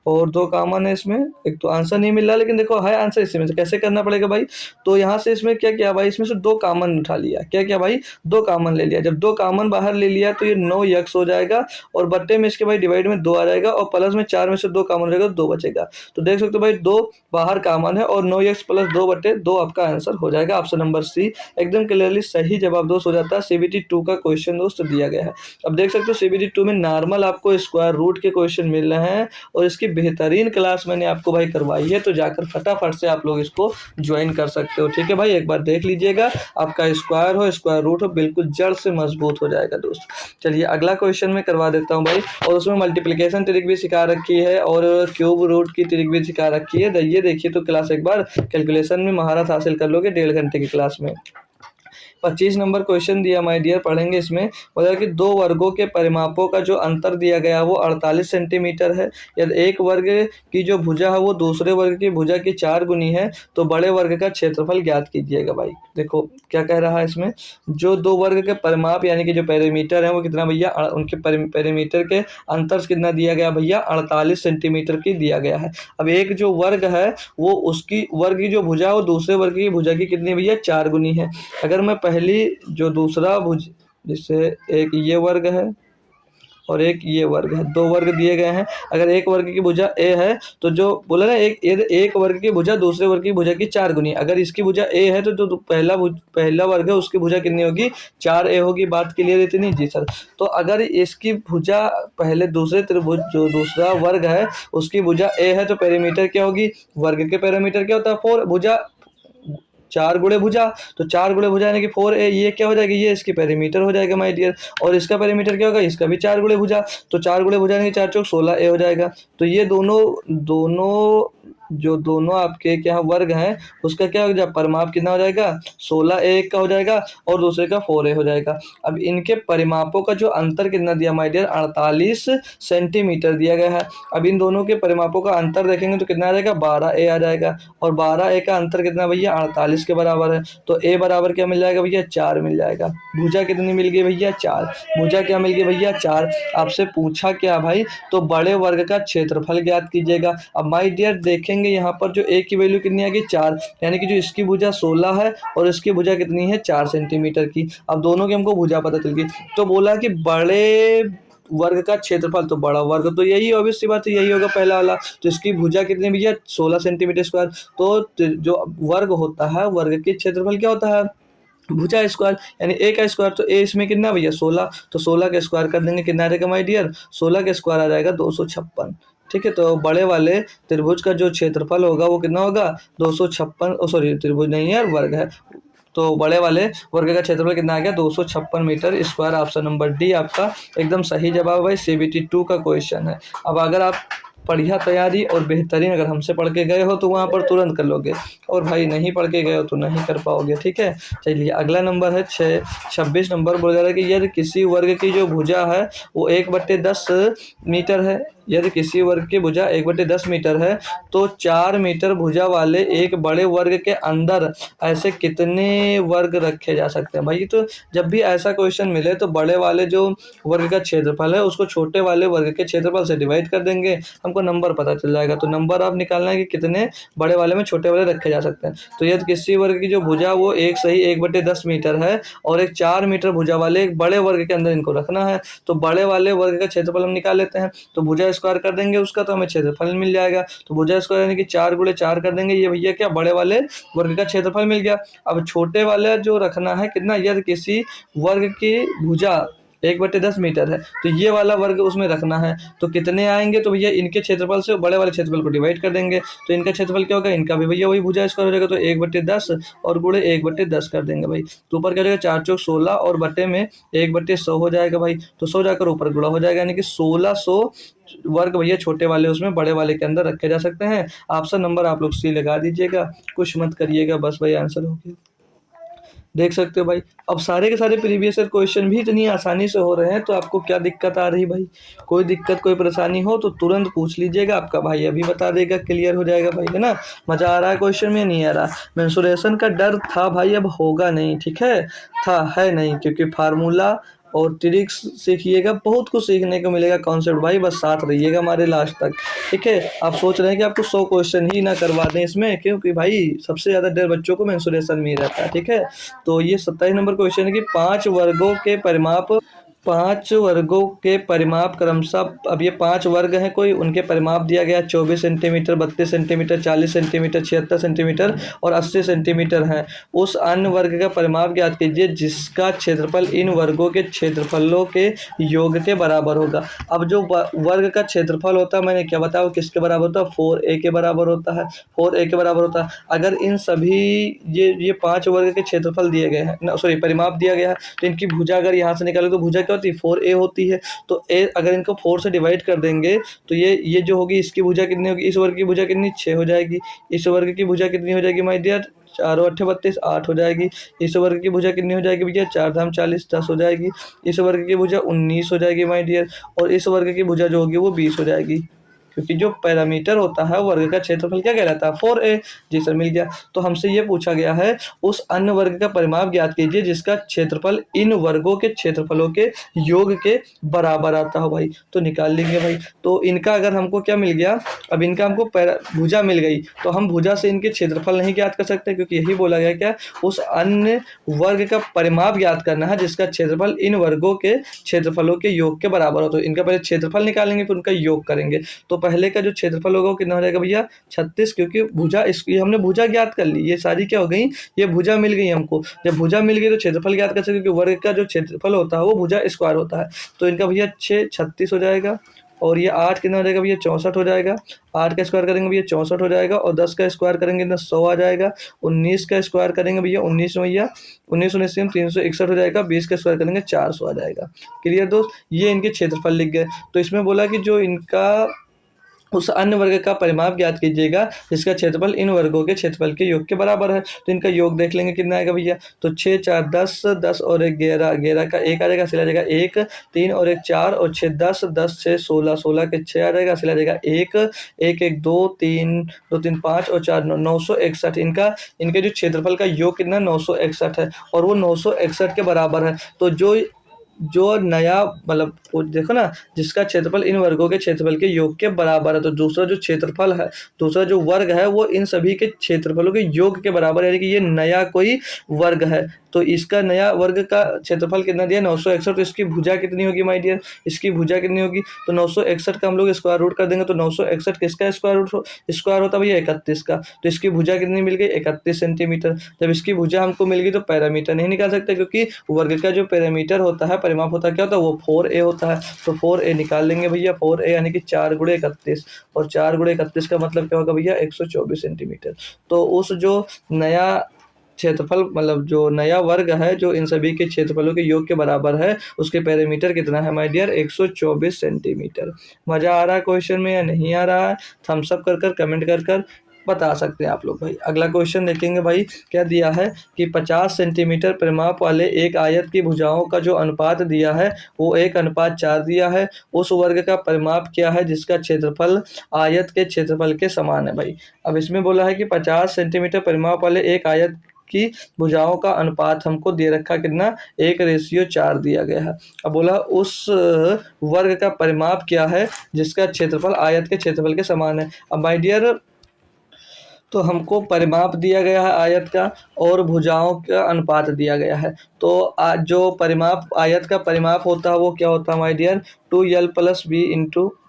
और 2 कॉमन है इसमें। एक तो आंसर नहीं मिल रहा, लेकिन देखो है आंसर इसमें से। कैसे करना पड़ेगा भाई? तो यहाँ से इसमें क्या किया भाई, इसमें से 2 कॉमन उठा लिया। क्या किया भाई? 2 कॉमन ले लिया। जब 2 कॉमन बाहर ले लिया तो ये 9x हो जाएगा, और बट्टे में इसके भाई डिवाइड में 2 आ जाएगा, और प्लस में 4 में से 2 कॉमन रहेगा तो 2 बचेगा। तो देख सकते हो भाई 2 बाहर कॉमन है, और 9x प्लस 2/2 आपका आंसर हो जाएगा। ऑप्शन नंबर सी एकदम क्लियरली सही जवाब दोस्त हो जाता है। CBT 2 का क्वेश्चन दोस्त दिया गया है। अब देख सकते हो CBT 2 में नॉर्मल आपको स्क्वायर रूट के क्वेश्चन मिल रहे हैं, और इसकी बेहतरीन क्लास मैंने आपको भाई करवाई है, तो जाकर फटाफट से आप लोग इसको ज्वाइन कर सकते हो। ठीक है भाई, एक बार देख लीजिएगा, आपका स्क्वायर हो स्क्वायर रूट हो बिल्कुल जड़ से मजबूत हो जाएगा दोस्त। चलिए अगला क्वेश्चन मैं करवा देता हूँ भाई, और उसमें मल्टीप्लिकेशन ट्रिक भी सिखा रखी है, और क्यूब रूट की ट्रिक भी सिखा रखी है। ये देखिए तो क्लास एक बार कैलकुलेशन में महारत हासिल कर लोगे 1.5 घंटे की क्लास में। 25 नंबर क्वेश्चन दिया माय डियर, पढ़ेंगे इसमें। मतलब कि 2 वर्गों के परिमापों का जो अंतर दिया गया वो 48 सेंटीमीटर है। यदि एक वर्ग की जो भुजा है वो दूसरे वर्ग की भुजा की 4 गुनी है, तो बड़े वर्ग का क्षेत्रफल ज्ञात कीजिएगा। भाई देखो क्या कह रहा है इसमें, जो 2 वर्ग के परिमाप यानी कि जो पेरीमीटर है वो कितना भैया, उनके पेरीमीटर के अंतर कितना दिया गया भैया, 48 सेंटीमीटर की दिया गया है। अब एक जो वर्ग है वो उसकी वर्ग की जो भुजा है वो दूसरे वर्ग की भुजा की कितनी भैया, 4 गुनी है। अगर मैं पहली जो दूसरा भुज, जैसे एक ये वर्ग है और एक ये वर्ग है, 2 वर्ग दिए गए हैं। अगर एक वर्ग की भुजा ए है तो जो बोला ना, एक वर्ग की भुजा दूसरे वर्ग की भुजा की 4 गुनी। अगर इसकी भुजा ए है तो जो पहला वर्ग है उसकी भुजा कितनी होगी, 4a होगी। बात क्लियर इतनी? जी सर। तो अगर इसकी भुजा पहले दूसरे त्रिभुज जो दूसरा वर्ग है उसकी भुजा ए है तो पेरीमीटर क्या होगी, वर्ग के पेरीमीटर क्या होता है 4, भुजा 4 गुणे भुजा, तो 4 गुणे भुजा यानी कि 4a, ये क्या हो जाएगा, ये इसकी पेरीमीटर हो जाएगा माय डियर। और इसका पेरीमीटर क्या होगा, इसका भी 4 गुणे भुजा, तो 4 गुणे भुजा यानी 4 चौक 16a हो जाएगा। तो ये दोनों आपके क्या वर्ग हैं उसका क्या हो जाएगा, परिमाप कितना हो जाएगा, 16a एक का हो जाएगा और दूसरे का 4a हो जाएगा। अब इनके परिमापों का जो अंतर कितना दिया माय डियर, 48 सेंटीमीटर दिया गया है। अब इन दोनों के परिमापों का अंतर देखेंगे तो कितना आ जाएगा, 12a आ जाएगा, और 12a का अंतर कितना भैया, 48 के बराबर है। तो a बराबर क्या मिल जाएगा भैया, 4 मिल जाएगा। भुजा कितनी मिल गई भैया, 4। भुजा क्या मिल गई भैया, 4। आपसे पूछा क्या भाई, तो बड़े वर्ग का क्षेत्रफल ज्ञात कीजिएगा। अब माय डियर देखेंगे यहाँ पर जो a की वैल्यू कितनी आ गई, 4, यानी कि जो इसकी भुजा 16 है और इसकी भुजा कितनी है, 4 सेंटीमीटर की। अब दोनों की हमको भुजा पता चल गई, तो बोला कि बड़े वर्ग का क्षेत्रफल, तो बड़ा वर्ग तो यही ऑब्वियस सी बात है, यही होगा पहला वाला। तो इसकी भुजा कितनी भैया, 16 सेंटीमीटर स्क्वायर। तो जो वर्ग होता है, वर्ग के क्षेत्रफल क्या होता है, भुजा स्क्वायर, यानी a का स्क्वायर। तो a इसमें कितना भैया, 16, तो 16 का स्क्वायर कर देंगे, कितना रहेगा माय डियर, 16 का स्क्वायर आ जाएगा 256। ठीक है, तो बड़े वाले त्रिभुज का जो क्षेत्रफल होगा वो कितना होगा, 256, सॉरी त्रिभुज नहीं है यार, वर्ग है। तो बड़े वाले वर्ग का क्षेत्रफल कितना आ गया, 256 metre square. Option number D आपका एकदम सही जवाब है भाई, CBT 2 का क्वेश्चन है। अब अगर आप बढ़िया तैयारी और बेहतरीन अगर हमसे पढ़ के गए हो तो वहाँ पर तुरंत कर लोगे, और भाई नहीं पढ़ के गए हो तो नहीं कर पाओगे। ठीक है, चलिए अगला नंबर है 26 नंबर। बोला जा रहा है कि यदि किसी वर्ग की जो भुजा है वो 1/10 मीटर है, यदि किसी वर्ग की भुजा 1/10 मीटर है तो 4 मीटर भुजा वाले एक बड़े वर्ग के अंदर ऐसे कितने वर्ग रखे जा सकते हैं। भाई तो जब भी ऐसा क्वेश्चन मिले तो बड़े वाले जो वर्ग का क्षेत्रफल है उसको छोटे वाले वर्ग के क्षेत्रफल से डिवाइड कर देंगे, हमको नंबर पता चल जाएगा। तो नंबर आप निकालना है कि कितने बड़े वाले में छोटे वाले रखे जा सकते हैं। तो यदि किसी वर्ग की जो भुजा वो एक सही 1/10 मीटर है और एक 4 मीटर भुजा वाले एक बड़े वर्ग के अंदर इनको रखना है, तो बड़े वाले वर्ग का क्षेत्रफल हम निकाल लेते हैं। तो भुजा स्क्वायर कर देंगे उसका, तो हमें क्षेत्रफल मिल जाएगा। तो भुजा स्क्वायर यानी कि 4 गुणे 4 कर देंगे, ये भैया क्या बड़े वाले वर्ग का क्षेत्रफल मिल गया। अब छोटे वाले जो रखना है कितना, यदि किसी वर्ग की भुजा 1/10 मीटर है तो ये वाला वर्ग उसमें रखना है, तो कितने आएंगे, तो भैया इनके क्षेत्रफल से बड़े वाले क्षेत्रफल को डिवाइड कर देंगे। तो इनका क्षेत्रफल क्या होगा, इनका भी भैया वही भुजा स्क्वायर हो जाएगा, तो 1/10 और गुणे 1/10 कर देंगे भाई। तो ऊपर क्या हो जाएगा, 4 चौक 16 और बटे में 1/100 हो जाएगा भाई। तो 100 जाकर ऊपर गुणा हो जाएगा, यानी कि 1600 वर्ग भैया छोटे वाले उसमें बड़े वाले के अंदर रखे जा सकते हैं। ऑप्शन नंबर आप लोग सी लगा दीजिएगा, कुछ मत करिएगा, बस भाई आंसर हो गया। देख सकते हो भाई, अब सारे के सारे प्रीवियस ईयर क्वेश्चन भी इतनी आसानी से हो रहे हैं, तो आपको क्या दिक्कत आ रही भाई, कोई दिक्कत कोई परेशानी हो तो तुरंत पूछ लीजिएगा, आपका भाई अभी बता देगा, क्लियर हो जाएगा भाई, है ना। मजा आ रहा है क्वेश्चन में, नहीं आ रहा। मेंसुरेशन का डर था भाई, अब होगा नहीं, ठीक है, था है नहीं, क्योंकि फार्मूला और ट्रिक्स सीखिएगा, बहुत कुछ सीखने को मिलेगा कॉन्सेप्ट भाई, बस साथ रहिएगा हमारे लास्ट तक। ठीक है, आप सोच रहे हैं कि आपको 100 क्वेश्चन ही ना करवा दें इसमें, क्योंकि भाई सबसे ज़्यादा डर बच्चों को मेंसुरेशन में ही रहता है। ठीक है, तो ये 27 नंबर क्वेश्चन है कि 5 वर्गों के परिमाप क्रमशः, अब ये 5 वर्ग हैं कोई, उनके परिमाप दिया गया 24 सेंटीमीटर, 32 सेंटीमीटर, 40 सेंटीमीटर, 76 सेंटीमीटर और 80 सेंटीमीटर है। उस अन्य वर्ग का परिमाप ज्ञात कीजिए जिसका क्षेत्रफल इन वर्गों के क्षेत्रफलों के योग के बराबर होगा। अब जो वर्ग का क्षेत्रफल होता है, मैंने क्या बताया, किसके बराबर होता है, 4a के बराबर होता है, 4a के बराबर होता है। अगर इन सभी ये 5 वर्ग के क्षेत्रफल दिए गए हैं, सॉरी परिमाप दिया गया है, तो इनकी भुजा अगर यहाँ से निकाले तो भुजा क्या होती है, 4a होती है। तो a अगर इनको 4 से डिवाइड कर देंगे तो ये जो होगी, इसकी भुजा कितनी होगी, इस वर्ग की भुजा कितनी, 6 हो जाएगी। इस वर्ग की भुजा कितनी हो जाएगी माय डियर, 4 और 8 32, 8 हो जाएगी। इस वर्ग की भुजा कितनी हो जाएगी भैया, 4 धाम 40, 10 हो जाएगी। इस वर्ग की भुजा 19 हो जाएगी माय डियर, और इस वर्ग की भुजा जो होगी वो 20 हो जाएगी, क्योंकि जो पैरामीटर होता है वर्ग का क्षेत्रफल क्या कहलाता है, 4a। जी सर, मिल गया। तो हमसे ये पूछा गया है उस अन्य वर्ग का परिमाप ज्ञात कीजिए जिसका क्षेत्रफल इन वर्गों के क्षेत्रफलों के योग के बराबर आता हो भाई। तो निकाल लेंगे भाई। तो इनका अगर हमको क्या मिल गया, अब इनका हमको भुजा मिल गई, तो हम भुजा से इनके क्षेत्रफल नहीं ज्ञात कर सकते, क्योंकि यही बोला गया क्या, उस अन्य वर्ग का परिमाप ज्ञात करना है जिसका क्षेत्रफल इन वर्गों के क्षेत्रफलों के योग के बराबर हो। तो इनका पहले क्षेत्रफल निकालेंगे फिर उनका योग करेंगे। तो पहले का जो क्षेत्रफल होगा वो कितना हो जाएगा भैया, 36, क्योंकि भुजा इसकी हमने भुजा ज्ञात कर ली, ये सारी क्या हो गई, ये भुजा मिल गई हमको। जब भुजा मिल गई तो क्षेत्रफल ज्ञात कर सकते, क्योंकि वर्ग का जो क्षेत्रफल होता है वो भुजा स्क्वायर होता है। तो इनका भैया 6 36 हो जाएगा, और ये 8 कितना हो जाएगा भैया, 64 हो जाएगा। 8 का स्क्वायर करेंगे भैया 64 हो जाएगा, और 10 का स्क्वायर करेंगे तो 100 आ जाएगा। 19 का स्क्वायर करेंगे भैया 19 भैया 19 361 हो जाएगा। 20 का स्क्वायर करेंगे 400 आ जाएगा। क्लियर दोस्त, ये इनके क्षेत्रफल लिख गए। तो इसमें बोला कि जो इनका उस अन्य वर्ग का परिमाप ज्ञात कीजिएगा जिसका क्षेत्रफल इन वर्गों के क्षेत्रफल के योग के बराबर है। तो इनका योग देख लेंगे कितना आएगा भैया, तो 6 4 10, 10 और 1 11, 11 का 1 आ जाएगा, सिला जाएगा 1, 3 और 1 4 और 6 10, 10 6 16, 16 के 6 आ जाएगा, सिला जाएगा 1, 1 1 2 3, 2 3 5 और 4 9, 961। इनके जो क्षेत्रफल का योग कितना 961 है, और वो 961 के बराबर है। तो जो नया मतलब वो देखो ना, जिसका क्षेत्रफल इन वर्गों के क्षेत्रफल के योग के बराबर है, तो दूसरा जो क्षेत्रफल है, दूसरा जो वर्ग है वो इन सभी के क्षेत्रफलों के योग के बराबर है, यानी कि ये नया कोई वर्ग है। तो इसका नया वर्ग का क्षेत्रफल कितना दिया 961। तो इसकी भुजा कितनी होगी माय डियर, इसकी भुजा कितनी होगी, तो 961 का हम लोग स्क्वायर रूट कर देंगे। तो 961 किसका स्क्वायर रूट स्क्वायर होता है भैया, 31 का। तो इसकी भुजा कितनी मिल गई, 31 सेंटीमीटर। जब इसकी भुजा हमको मिल गई तो पैरामीटर नहीं निकाल सकते, क्योंकि वर्ग का जो पैरामीटर होता है, परिमाप होता है, क्या होता है, वो 4a होता है। तो 4a निकाल लेंगे भैया, 4a यानी कि 4 गुणे 31, और 4 गुणे 31 का मतलब क्या होगा भैया, 124 सेंटीमीटर। तो उस जो नया क्षेत्रफल मतलब जो नया वर्ग है जो इन सभी के क्षेत्रफलों के योग के बराबर है, उसके पैरामीटर कितना है माय डियर, 124 सेंटीमीटर। मजा आ रहा है क्वेश्चन में या नहीं आ रहा है, थम्स अप कर कमेंट कर बता सकते हैं आप लोग भाई। अगला क्वेश्चन देखेंगे भाई, क्या दिया है कि 50 सेंटीमीटर परिमाप वाले एक आयत की भुजाओं का जो अनुपात दिया है वो 1:4 दिया है। उस वर्ग का परिमाप क्या है जिसका क्षेत्रफल आयत के क्षेत्रफल के समान है भाई। अब इसमें बोला है कि 50 सेंटीमीटर परिमाप वाले एक आयत की भुजाओं का अनुपात हमको दे रखा कितना, 1:4 दिया गया है। अब बोला उस वर्ग का परिमाप क्या है जिसका क्षेत्रफल आयत के क्षेत्रफल के समान है। अब माय डियर, तो हमको परिमाप दिया गया है आयत का और भुजाओं का अनुपात दिया गया है। तो जो परिमाप आयत का परिमाप होता है वो क्या होता है माय डियर,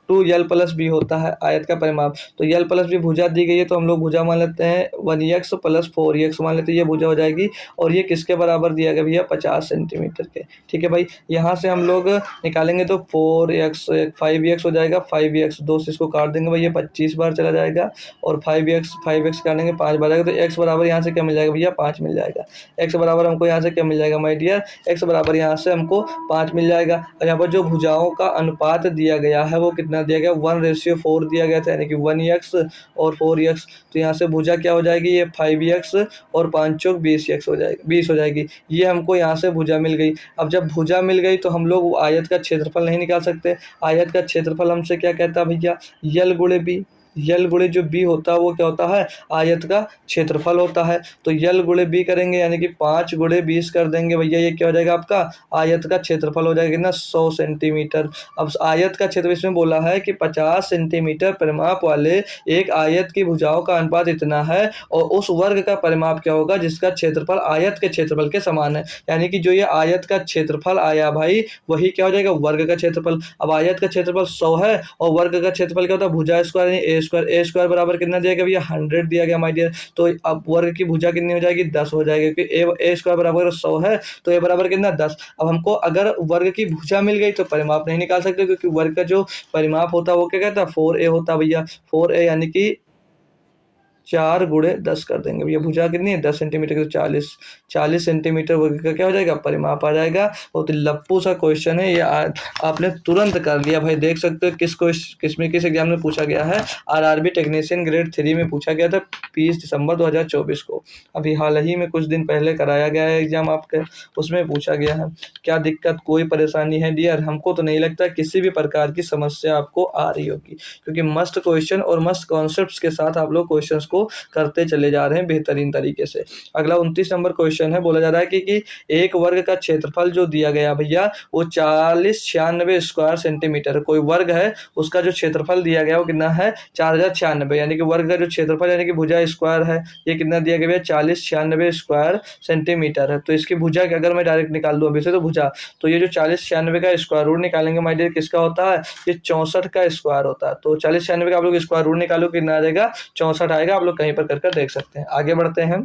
2l+b होता है आयत का परिमाप। तो l+b भुजा दी गई है, तो हम लोग भुजा मान लेते हैं 1x + 4x मान लेते हैं, ये भुजा हो जाएगी। और ये किसके बराबर दिया गया भैया, 50 सेंटीमीटर के। ठीक है भाई, यहाँ से हम लोग निकालेंगे तो 4x 5x हो जाएगा, 5x 2 से इसको काट देंगे भाई, ये 25 बार चला जाएगा, और 5x काटेंगे 5 बार आएगा। तो x बराबर यहाँ से क्या मिल जाएगा भैया, 5 मिल जाएगा। x बराबर हमको यहाँ से क्या मिल जाएगा माय डियर, x बराबर यहाँ से हमको 5 मिल जाएगा। और यहाँ पर जो भुजाओं का अनुपात दिया गया है वो कितना दिया गया, 1:4 दिया गया था, यानी कि 1x और 4x। तो यहाँ से भुजा क्या हो जाएगी, ये 5x और 5 चौक 20x हो जाएगी, 20 हो जाएगी। ये हमको यहाँ से भुजा मिल गई। अब जब भुजा मिल गई तो हम लोग आयत का क्षेत्रफल नहीं निकाल सकते। आयत का क्षेत्रफल हमसे क्या कहता है भैया, यल गुणे बी। यल गुणे जो बी होता है वो क्या होता है, आयत का क्षेत्रफल होता है। तो यल गुणे बी करेंगे यानी कि 5 गुणे 20 कर देंगे भैया, ये क्या हो जाएगा आपका आयत का क्षेत्रफल हो जाएगा ना 100 सेंटीमीटर। अब आयत का क्षेत्र इसमें बोला है कि 50 सेंटीमीटर परिमाप वाले एक आयत की भुजाओं का अनुपात इतना है और उस वर्ग का परिमाप क्या होगा जिसका क्षेत्रफल आयत के क्षेत्रफल के समान है। यानी कि जो ये आयत का क्षेत्रफल आया भाई वही क्या हो जाएगा वर्ग का क्षेत्रफल। अब आयत का क्षेत्रफल 100 है और वर्ग का क्षेत्रफल क्या होता है भुजा स्क्वायर यानी ए स्क्वायर बराबर कितना दिया गया भैया 100 दिया गया माय डियर। तो अब वर्ग की भुजा कितनी हो जाएगी 10 हो जाएगी क्योंकि ए स्क्वायर बराबर 100 है तो ए बराबर कितना 10। अब हमको अगर वर्ग की भुजा मिल गई तो परिमाप नहीं निकाल सकते क्योंकि वर्ग का जो परिमाप होता है वो क्या कहता है 4a होता है भैया। 4a यानी कि 4 गुणे 10 कर देंगे भैया, भुजा कितनी है 10 सेंटीमीटर की, तो 40 सेंटीमीटर वर्ग का क्या हो जाएगा परिमाप आ जाएगा। बहुत ही लप्पू सा क्वेश्चन है ये, आपने तुरंत कर लिया भाई। देख सकते हो किस एग्जाम में पूछा गया है, आरआरबी टेक्नीशियन ग्रेड 3 में पूछा गया था 20 दिसंबर 2024 को। अभी हाल ही में कुछ दिन पहले कराया गया है एग्जाम आपके, उसमें पूछा गया है। क्या दिक्कत कोई परेशानी है डियर? हमको तो नहीं लगता किसी भी प्रकार की समस्या आपको आ रही होगी क्योंकि मस्त क्वेश्चन और मस्त कॉन्सेप्ट्स के साथ आप लोग क्वेश्चंस को करते चले जा रहे हैं बेहतरीन तरीके से। अगला 29 नंबर क्वेश्चन है, बोला जा रहा है कि एक वर्ग का क्षेत्रफल जो दिया गया भैया वो 4096 स्क्वायर सेंटीमीटर। कोई वर्ग है उसका जो क्षेत्रफल दिया गया वो कितना है 4096, यानी कि वर्ग का जो क्षेत्रफल यानी कि भुजा स्क्वायर है ये कितना दिया गया 4096 स्क्वायर सेंटीमीटर है। तो इसकी भुजा की अगर मैं डायरेक्ट निकाल दूं अभी से तो भुजा, तो ये जो 4096 का स्क्वायर रूट निकालेंगे माय डियर किसका होता है, ये 64 का स्क्वायर होता है। तो 4096 का आप लोग स्क्वायर रूट निकालो कितना आ जाएगा 64 आएगा। आप लोग कहीं पर कर देख सकते हैं। आगे बढ़ते हैं,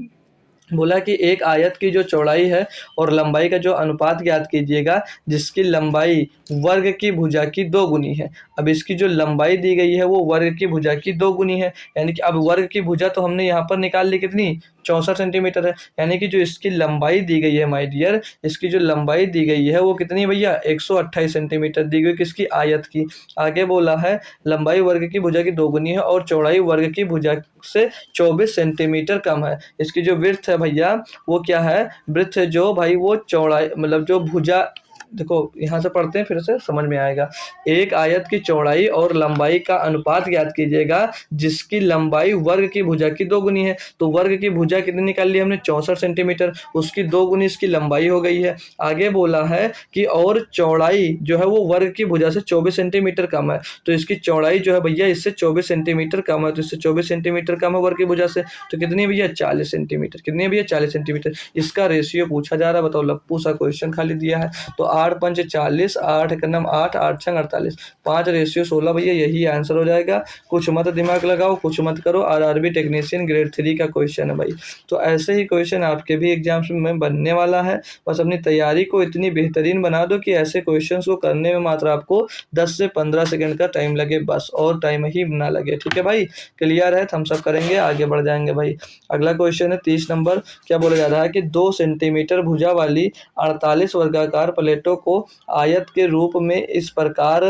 बोला कि एक आयत की जो चौड़ाई है और लंबाई का जो अनुपात ज्ञात कीजिएगा जिसकी लंबाई वर्ग की भुजा की 2 गुनी है। अब इसकी जो लंबाई दी गई है वो वर्ग की भुजा की 2 गुनी है, यानी कि अब वर्ग की भुजा तो हमने यहाँ पर निकाल ली कितनी 64 सेंटीमीटर है, यानी कि जो इसकी लंबाई दी गई है माय डियर, इसकी जो लंबाई दी गई है वो कितनी भैया 128 सेंटीमीटर दी गई किसकी आयत की। आगे बोला है लंबाई वर्ग की भुजा की 2 गुनी है और चौड़ाई वर्ग की भुजा से 24 सेंटीमीटर कम है। इसकी जो विड्थ है भैया वो क्या है, विड्थ है जो भाई वो चौड़ाई मतलब जो भुजा, देखो यहाँ से पढ़ते हैं फिर से समझ में आएगा। एक आयत की चौड़ाई और लंबाई का अनुपात ज्ञात कीजिएगा जिसकी लंबाई वर्ग की भुजा की 2 गुनी है। तो वर्ग की भुजा कितनी निकाल ली हमने 64 सेंटीमीटर, उसकी 2 गुनी इसकी लंबाई हो गई है। आगे बोला है कि और चौड़ाई जो है वो वर्ग की भुजा से 24 सेंटीमीटर कम है, तो इसकी चौड़ाई जो है भैया इससे 24 सेंटीमीटर कम है, तो इससे 24 सेंटीमीटर कम है वर्ग की भुजा से, तो कितनी है भैया 40 सेंटीमीटर। कितनी है भैया 40 सेंटीमीटर। इसका रेशियो पूछा जा रहा है, बताओ लप्पू सा क्वेश्चन खाली दिया है। तो 8 पंच 40, 8 का नाम 8, 8 छंग 48, 5 रेशियो 16 भैया यही आंसर हो जाएगा। कुछ मत दिमाग लगाओ, कुछ मत करो, आरआरबी टेक्नीशियन ग्रेड 3 का क्वेश्चन है भाई। तो ऐसे ही क्वेश्चन आपके भी एग्जाम्स में बनने वाला है, बस अपनी तैयारी को इतनी बेहतरीन बना दो कि ऐसे क्वेश्चंस को करने में मात्र आपको 10 से 15 सेकंड का टाइम लगे, बस और टाइम ही ना लगे। ठीक है भाई, क्लियर है, हम सब करेंगे, आगे बढ़ जाएंगे भाई। अगला क्वेश्चन है 30 नंबर, क्या बोला जा रहा है कि 2 सेंटीमीटर भुजा वाली 48 वर्गाकार प्लेटों को आयत के रूप में इस प्रकार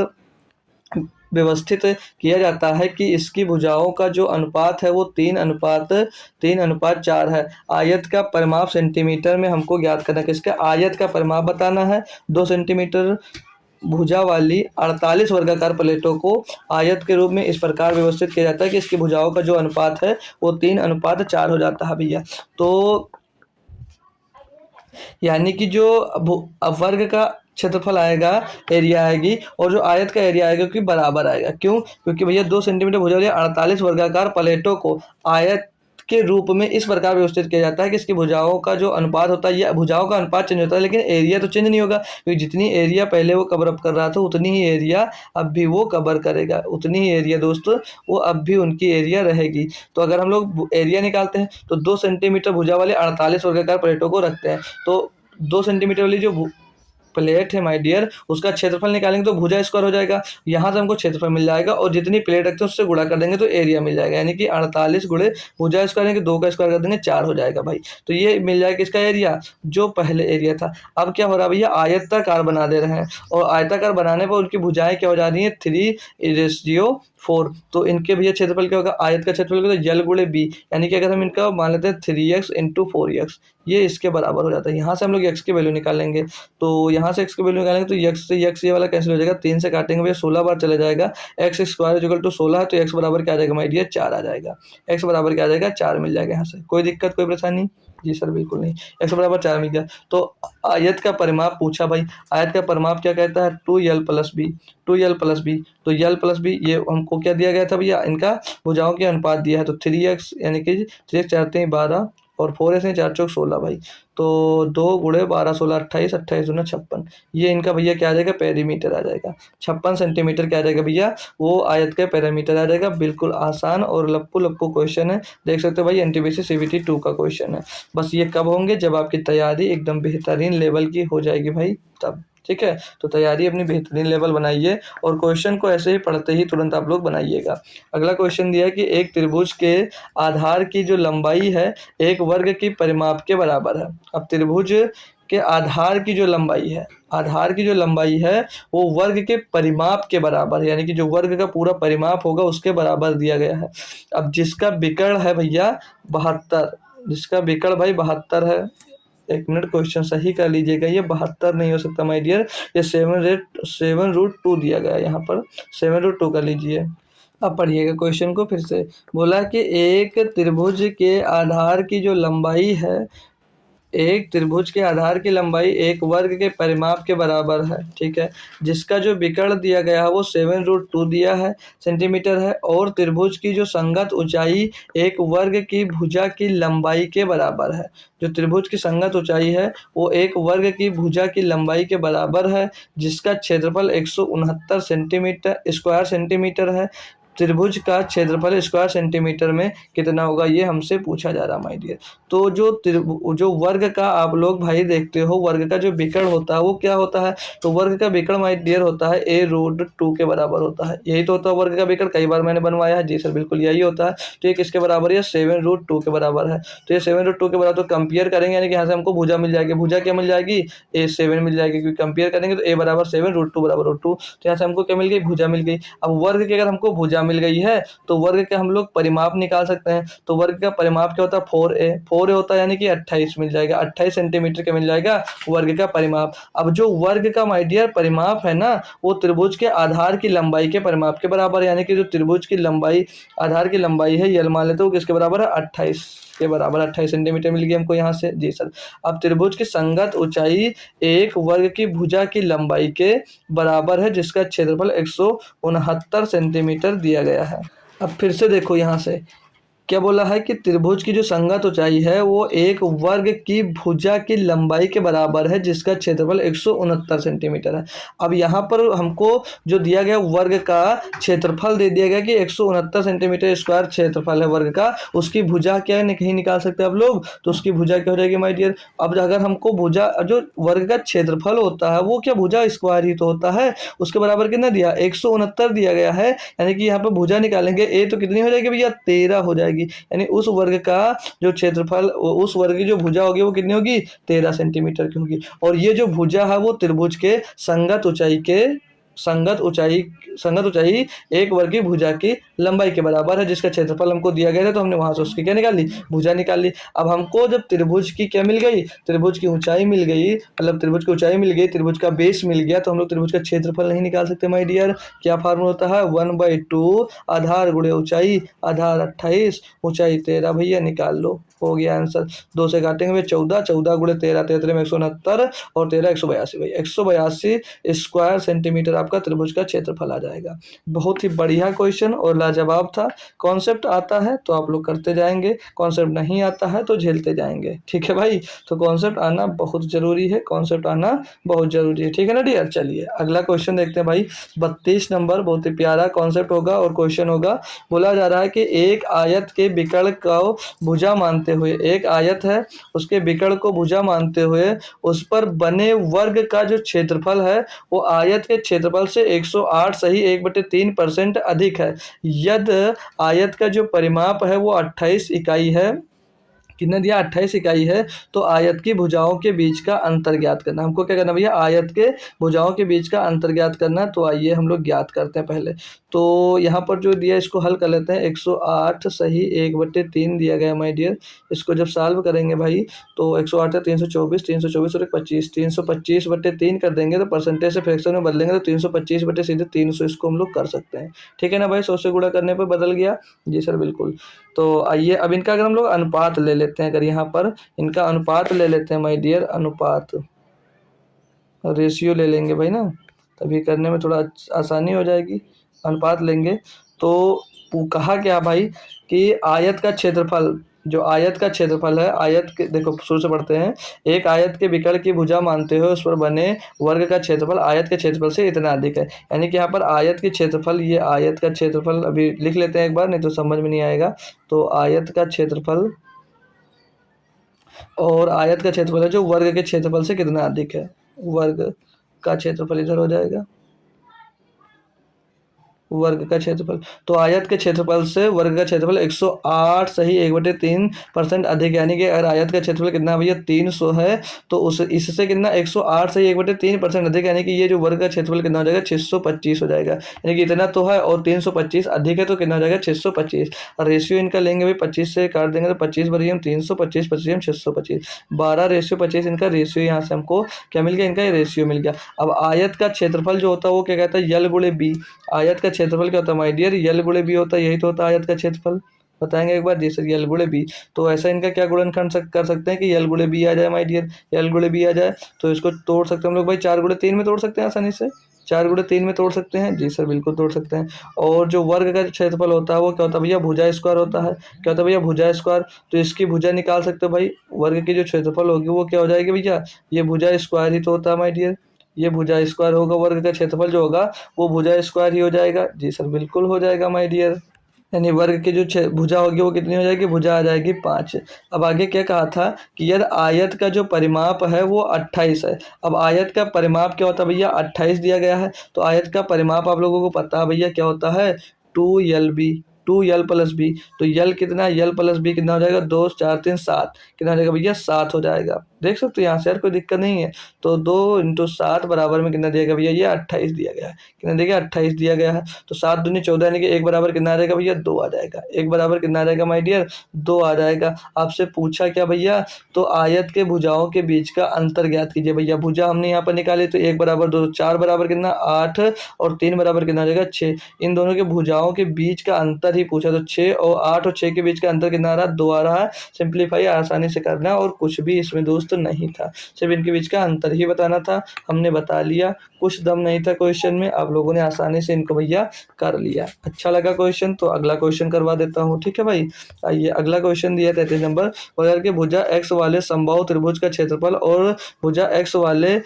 व्यवस्थित किया जाता है कि इसकी भुजाओं का जो अनुपात है वो 3:4 है। आयत का परिमाप सेंटीमीटर में हमको ज्ञात करना है, किसका आयत का परिमाप बताना है। 2 सेंटीमीटर भुजा वाली 48 वर्गाकार प्लेटों को आयत के रूप में इस प्रकार व्यवस्थित किया जाता है कि इसकी भुजाओं का जो अनुपात है वो 3:4 हो जाता है भैया। तो यानी कि जो वर्ग का क्षेत्रफल आएगा, एरिया आएगी, और जो आयत का एरिया आएगा कि बराबर आएगा। क्यों? क्योंकि भैया 2 सेंटीमीटर भुजा वाली 48 वर्गाकार प्लेटों को आयत के रूप में इस प्रकार व्यवस्थित किया जाता है कि इसकी भुजाओं का जो अनुपात होता है, या भुजाओं का अनुपात चेंज होता है लेकिन एरिया तो चेंज नहीं होगा, क्योंकि जितनी एरिया पहले वो कवर अप कर रहा था उतनी ही एरिया अब भी वो कवर करेगा, उतनी ही एरिया दोस्तों वो अब भी उनकी एरिया रहेगी। तो अगर हम लोग एरिया निकालते हैं तो 2 सेंटीमीटर भुजा वाले 48 वर्गाकार प्लेटों को रखते हैं, तो 2 सेंटीमीटर वाली जो प्लेट है माय डियर उसका क्षेत्रफल निकालेंगे तो भुजा स्क्वायर हो जाएगा, यहाँ से हमको क्षेत्रफल मिल जाएगा, और जितनी प्लेट रखते हैं उससे गुणा कर देंगे तो एरिया मिल जाएगा, यानी कि 48 गुणे भुजा स्क्वायर यानी कि 2 का स्क्वायर कर देंगे 4 हो जाएगा भाई। तो ये मिल जाएगा किसका एरिया, जो पहले एरिया था। अब क्या हो रहा है भैया, आयताकार बना दे रहे हैं, और आयताकार बनाने पर उनकी भुजाएं क्या हो जा रही है 3:4। तो इनके भैया क्षेत्रफल क्या होगा, आयत का क्षेत्रफल तो यल गुणे बी, यानी कि अगर हम इनका मान लेते हैं 3x × 4x, ये इसके बराबर हो जाता है। यहाँ से हम लोग x की वैल्यू निकालेंगे, तो यहाँ से x की वैल्यू निकालेंगे तो x से x ये वाला कैंसिल हो जाएगा, 3 से काटेंगे भैया 16 बार चले जाएगा। x स्क्वायर इक्वल टू 16 है तो x बराबर क्या आ जाएगा माय डियर, 4 आ जाएगा। x बराबर क्या आ जाएगा, 4 मिल जाएगा यहाँ से। कोई दिक्कत कोई परेशानी? जी सर बिल्कुल नहीं। x बराबर 4 मिल गया। तो आयत का परिमाप पूछा भाई, आयत का परिमाप क्या कहता है, 2l plus b, 2l plus b. तो l प्लस बी ये हमको क्या दिया गया था भैया, इनका भुजाओं के अनुपात दिया है। तो 3x यानी कि 3x 4 3 12 और 4 से 4 चौक 16 भाई। तो 2 गुणे 12 16 28, 28 दूना 56। ये इनका भैया क्या आ जाएगा, पेरीमीटर आ जाएगा। 56 सेंटीमीटर क्या आ जाएगा भैया, वो आयत का पेरीमीटर आ जाएगा। बिल्कुल आसान और लप्पू लप्पू क्वेश्चन है, देख सकते हो भाई एनटीपीसी सीबीटी 2 का क्वेश्चन है। बस ये कब होंगे, जब आपकी तैयारी एकदम बेहतरीन लेवल की हो जाएगी भाई, तब। ठीक है, तो तैयारी अपनी बेहतरीन लेवल बनाइए और क्वेश्चन को ऐसे ही पढ़ते ही तुरंत आप लोग बनाइएगा। अगला क्वेश्चन दिया है कि एक त्रिभुज के आधार की जो लंबाई है एक वर्ग की परिमाप के बराबर है। अब त्रिभुज के आधार की जो लंबाई है, आधार की जो लंबाई है वो वर्ग के परिमाप के बराबर है, यानी कि जो वर्ग का पूरा परिमाप होगा उसके बराबर दिया गया है। अब जिसका विकर्ण है भैया 72, जिसका विकर्ण भाई 72 है, एक मिनट क्वेश्चन सही कर लीजिएगा, ये 72 नहीं हो सकता माय डियर, ये 7√2 दिया गया है यहाँ पर, 7√2 कर लीजिए। अब पढ़िएगा क्वेश्चन को फिर से। बोला कि एक त्रिभुज के आधार की जो लंबाई है, एक त्रिभुज के आधार की लंबाई एक वर्ग के परिमाप के बराबर है। ठीक है, जिसका जो विकर्ण दिया गया है वो 7√2 दिया है सेंटीमीटर है, और त्रिभुज की जो संगत ऊंचाई एक वर्ग की भुजा की लंबाई के बराबर है। जो त्रिभुज की संगत ऊंचाई है वो एक वर्ग की भुजा की लंबाई के बराबर है, जिसका क्षेत्रफल 169 सेंटीमीटर स्क्वायर सेंटीमीटर है। त्रिभुज का क्षेत्रफल स्क्वायर सेंटीमीटर में कितना होगा, ये हमसे पूछा जा रहा माय डियर। तो जो वर्ग का आप लोग भाई देखते हो, वर्ग का जो विकर्ण होता है वो क्या होता है, तो वर्ग का विकर्ण माय डियर होता है a√2 के बराबर होता है। यही तो होता है वर्ग का विकर्ण, कई बार मैंने बनवाया है। जी सर बिल्कुल यही होता है। तो ये किसके बराबर है, 7√2 के बराबर है। तो ये 7√2 के बराबर, तो कंपेयर करेंगे यानी कि यहाँ से हमको भुजा मिल जाएगी। भुजा क्या मिल जाएगी, a7 मिल जाएगी, क्योंकि कंपेयर करेंगे तो a बराबर 7√2 बराबर √2। तो यहाँ से हमको क्या मिल गई, भुजा मिल गई। अब वर्ग की अगर हमको भुजा मिल गई है तो वर्ग का हम लोग परिमाप निकाल सकते हैं। तो वर्ग का परिमाप क्या होता है, 4a होता है, यानी कि 28 मिल जाएगा, 28 सेंटीमीटर का मिल जाएगा वर्ग का परिमाप। अब जो वर्ग का माय डियर परिमाप है ना, वो त्रिभुज के आधार की लंबाई के परिमाप के बराबर है, यानी कि जो त्रिभुज की लंबाई आधार की लंबाई है ये मान लेते हो किसके बराबर है, 28 के बराबर। 28 सेंटीमीटर मिल गया हमको यहाँ से। जी सर। अब त्रिभुज की संगत ऊंचाई एक वर्ग की भुजा की लंबाई के बराबर है, जिसका क्षेत्रफल 169 सेंटीमीटर दिया गया है। अब फिर से देखो यहाँ से क्या बोला है कि त्रिभुज की जो संगत ऊंचाई है वो एक वर्ग की भुजा की लंबाई के बराबर है, जिसका क्षेत्रफल 169 सेंटीमीटर है। अब यहाँ पर हमको जो दिया गया वर्ग का क्षेत्रफल दे दिया गया कि 169 सेंटीमीटर स्क्वायर क्षेत्रफल है वर्ग का, उसकी भुजा क्या है नहीं निकाल सकते आप लोग, तो उसकी भुजा क्या हो जाएगी माय डियर। अब अगर हमको भुजा जो वर्ग का क्षेत्रफल होता है वो क्या भुजा स्क्वायर ही तो होता है, उसके बराबर कितना दिया, 169 दिया गया है, यानी कि यहाँ पर भुजा निकालेंगे ए तो कितनी हो जाएगी भैया, 13 हो जाएगी। यानी उस वर्ग का जो क्षेत्रफल, उस वर्ग की जो भुजा होगी वो कितनी होगी, 13 सेंटीमीटर की होगी। और ये जो भुजा है वो त्रिभुज के संगत ऊंचाई एक वर्ग की भुजा की लंबाई के बराबर है, जिसका क्षेत्रफल हमको दिया गया था, तो हमने वहां से उसकी क्या निकाल ली, भुजा निकाल ली। अब हमको जब त्रिभुज की क्या मिल गई, त्रिभुज की ऊंचाई मिल गई, मतलब त्रिभुज की ऊंचाई मिल गई, त्रिभुज का बेस मिल गया, तो हम लोग त्रिभुज का क्षेत्रफल नहीं निकाल सकते माय डियर। क्या फार्मूला होता है, 1/2 आधार गुणे ऊंचाई, आधार 28 ऊंचाई 13 भैया, निकाल लो, हो गया आंसर। 2 से काटेंगे हुए 14, 14 गुणे 13, 13 में 169 और 13 182 भाई, 182 स्क्वायर सेंटीमीटर आपका त्रिभुज का क्षेत्रफल आ जाएगा। बहुत ही बढ़िया क्वेश्चन और लाजवाब था। कॉन्सेप्ट आता है तो आप लोग करते जाएंगे, कॉन्सेप्ट नहीं आता है तो झेलते जाएंगे। ठीक है भाई, तो कॉन्सेप्ट आना बहुत जरूरी है, कॉन्सेप्ट आना बहुत जरूरी है। ठीक है ना डियर। चलिए अगला क्वेश्चन देखते हैं भाई, 32 नंबर, बहुत ही प्यारा कॉन्सेप्ट होगा और क्वेश्चन होगा। बोला जा रहा है कि एक आयत के विकर्ण को भुजा मानते हुए, एक आयत है उसके विकर्ण को भुजा मानते हुए उस पर बने वर्ग का जो क्षेत्रफल है वो आयत के क्षेत्रफल से 108 सही 1/3% अधिक है। यदि आयत का जो परिमाप है वो 28 इकाई है, कितना दिया 28 इकाई है। तो आयत की भुजाओं के बीच का अंतर ज्ञात करना। हमको क्या करना भैया, आयत के भुजाओं के बीच का अंतर ज्ञात करना। तो आइए हम लोग ज्ञात करते हैं पहले। तो यहाँ पर जो दिया इसको हल कर लेते हैं। 108 सही 1/3 दिया गया माय डियर। इसको जब सॉल्व करेंगे भाई तो 108 है 324, 324 और 25, 325/3 कर देंगे तो परसेंटेज से फ्रैक्शन में बदलेंगे तो 325 बटे सीधे 300 इसको हम लोग कर सकते हैं। ठीक है ना भाई, 100 से गुणा करने पर बदल गया। जी सर बिल्कुल। तो आइए अब इनका अगर हम लोग अनुपात ले लेते हैं, अगर यहाँ पर इनका अनुपात ले लेते हैं माय डियर, अनुपात रेशियो ले लेंगे भाई ना, तभी करने में थोड़ा आसानी हो जाएगी। अनुपात लेंगे तो कहा क्या भाई कि आयत का क्षेत्रफल, जो आयत का क्षेत्रफल है, आयत के देखो शुरू से पढ़ते हैं। एक आयत के विकर्ण की भुजा मानते हो उस पर बने वर्ग का क्षेत्रफल आयत के क्षेत्रफल से इतना अधिक है। यानी कि यहाँ पर आयत की क्षेत्रफल, ये आयत का क्षेत्रफल अभी लिख लेते हैं एक बार, नहीं तो समझ में नहीं आएगा। तो आयत का क्षेत्रफल और आयत का क्षेत्रफल है जो वर्ग के क्षेत्रफल से कितना अधिक है। वर्ग का क्षेत्रफल इधर हो जाएगा, वर्ग का क्षेत्रफल। तो आयत के क्षेत्रफल से वर्ग का क्षेत्रफल 108 सही 1/3% अधिक। यानी कि अगर आयत का क्षेत्रफल कितना भैया 300 है तो उस इससे कितना 108 सही 1/3% अधिक। यानी कि ये जो वर्ग का क्षेत्रफल कितना हो जाएगा 625 हो जाएगा। यानी कि इतना तो है और 325 अधिक है तो कितना हो जाएगा 625। और रेशियो इनका लेंगे भाई 25 से काट देंगे तो 25 बरी हम 325, 25 625, 12:25 इनका रेशियो यहाँ से हमको क्या मिल गया, इनका ये रेशियो मिल गया। अब आयत का क्षेत्रफल जो होता है वो क्या कहता है, यल गुणे बी। आयत का क्षेत्रफल क्या होता है माय डियर, यल गुणे बी होता है। यही तो होता है आयत का क्षेत्रफल, बताएंगे एक बार जी सर, यल गुणे बी। तो ऐसा इनका क्या गुणनखंड कर सकते हैं कि यल गुणे बी आ जाए माय डियर, यल गुणे बी आ जाए। तो इसको तोड़ सकते हैं हम लोग भाई, 4/3 में तोड़ सकते हैं आसानी से, 4/3 में तोड़ सकते हैं। जी सर बिल्कुल तोड़ सकते हैं। और जो वर्ग का क्षेत्रफल होता है वो क्या होता है भैया, भुजा स्क्वायर होता है। क्या होता है भैया, भुजा स्क्वायर। तो इसकी भुजा निकाल सकते हो भाई, वर्ग की जो क्षेत्रफल होगी वो क्या हो जाएगी भैया, ये भुजा स्क्वायर ही तो होता है माय डियर। ये भुजा स्क्वायर होगा, वर्ग का क्षेत्रफल जो होगा वो भुजा स्क्वायर ही हो जाएगा। जी सर बिल्कुल हो जाएगा माय डियर। यानी वर्ग की जो भुजा होगी वो कितनी हो जाएगी, भुजा आ जाएगी 5। अब आगे क्या कहा था कि यदि आयत का जो परिमाप है वो 28 है। अब आयत का परिमाप क्या होता है भैया, 28 दिया गया है। तो आयत का परिमाप आप लोगों को पता है भैया क्या होता है, 2LB, 2L+B। तो यल कितना, L+B कितना हो जाएगा, 2 4 3 7, कितना हो जाएगा भैया 7 हो जाएगा। देख सकते हो यहाँ से यार कोई दिक्कत नहीं है। तो 2 × 7 बराबर में कितना दिया गया भैया, ये 28 दिया गया है। कितना दिया गया, 28 दिया गया है। तो 7 दूनी 14 यानी कि 1 बराबर कितना आ जाएगा भैया, 2 आ जाएगा। 1 बराबर कितना आ जाएगा माय डियर, 2 आ जाएगा। आपसे पूछा क्या भैया, तो आयत के भुजाओं के बीच का अंतर ज्ञात कीजिए। भैया भुजा हमने यहाँ पर निकाली तो 1 बराबर 2, 4 बराबर कितना 8 और 3 बराबर कितना हो जाएगा 6। इन दोनों के भुजाओं के बीच का अंतर ही पूछा, तो 6 और 8 और 6 के बीच का अंतर कितना आ रहा है, 2 आ रहा है। सिंप्लीफाई आसानी से करना और कुछ भी इसमें दोस्त नहीं था, सिर्फ इनके बीच का अंतर ही बताना था। हमने बता लिया, कुछ दम नहीं था क्वेश्चन में, आप लोगों ने आसानी से इनको भैया कर लिया। अच्छा लगा क्वेश्चन, तो अगला क्वेश्चन करवा देता हूँ, ठीक है भाई। आइए अगला क्वेश्चन दिया 33 नंबर। वगर के भुजा x वाले समबाहु त्रिभुज का क्षेत्रफल और भुजा x वाले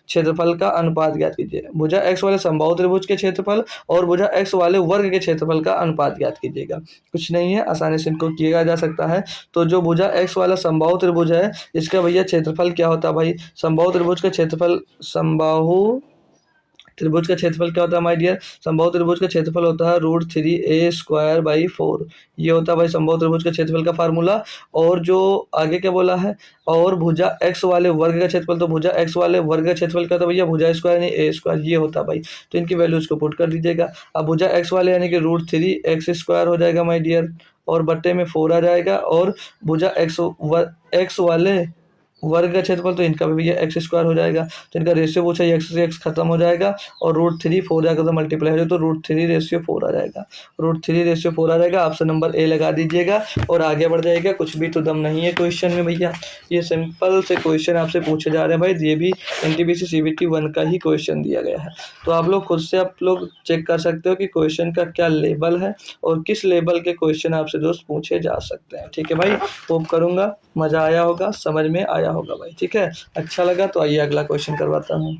क्षेत्रफल का अनुपात ज्ञात कीजिए। भुजा x वाले समबाहु त्रिभुज के क्षेत्रफल और भुजा x वाले वर्ग के क्षेत्रफल का अनुपात ज्ञात कीजिएगा। कुछ नहीं है, आसानी से इनको किया जा सकता है। तो जो भुजा x वाला समबाहु त्रिभुज है इसका भैया क्षेत्रफल क्या होता है भाई, समबाहु त्रिभुज का क्षेत्रफल, समबाहु त्रिभुज का क्षेत्रफल क्या होता है माय डियर, समबाहु त्रिभुज का क्षेत्रफल होता है √3a²/4। ये होता है भाई समबाहु त्रिभुज का क्षेत्रफल का फार्मूला। और जो आगे क्या बोला है, और भुजा x वाले वर्ग का क्षेत्रफल, तो भुजा x वाले वर्ग का क्षेत्रफल क्या होता है भैया, भुजा स्क्वायर यानी a², ये होता है भाई। तो इनकी वैल्यूज को पुट कर दीजिएगा। अब भुजा x वाले यानी कि √3x² हो जाएगा माय डियर, और बट्टे में 4 आ जाएगा। और भुजा x वाले वर्ग का क्षेत्रफल, तो इनका भी भैया x² हो जाएगा। तो इनका रेशियो पूछा, x से x खत्म हो जाएगा और √3 4 जाएगा तो मल्टीप्लाई हो जाएगा, तो √3/4 आ जाएगा। √3/4 आ जाएगा। ऑप्शन नंबर ए लगा दीजिएगा और आगे बढ़ जाएगा। कुछ भी तो दम नहीं है क्वेश्चन में भैया, ये सिंपल से क्वेश्चन आपसे पूछे जा रहे हैं भाई। ये भी NTPC CBT 1 का ही क्वेश्चन दिया गया है। तो आप लोग खुद से आप लोग चेक कर सकते हो कि क्वेश्चन का क्या लेवल है और किस लेवल के क्वेश्चन आपसे दोस्त पूछे जा सकते हैं। ठीक है भाई, होप करूंगा मजा आया होगा, समझ में आया होगा भाई। ठीक है, अच्छा लगा तो आइए अगला क्वेश्चन करवाता हूँ।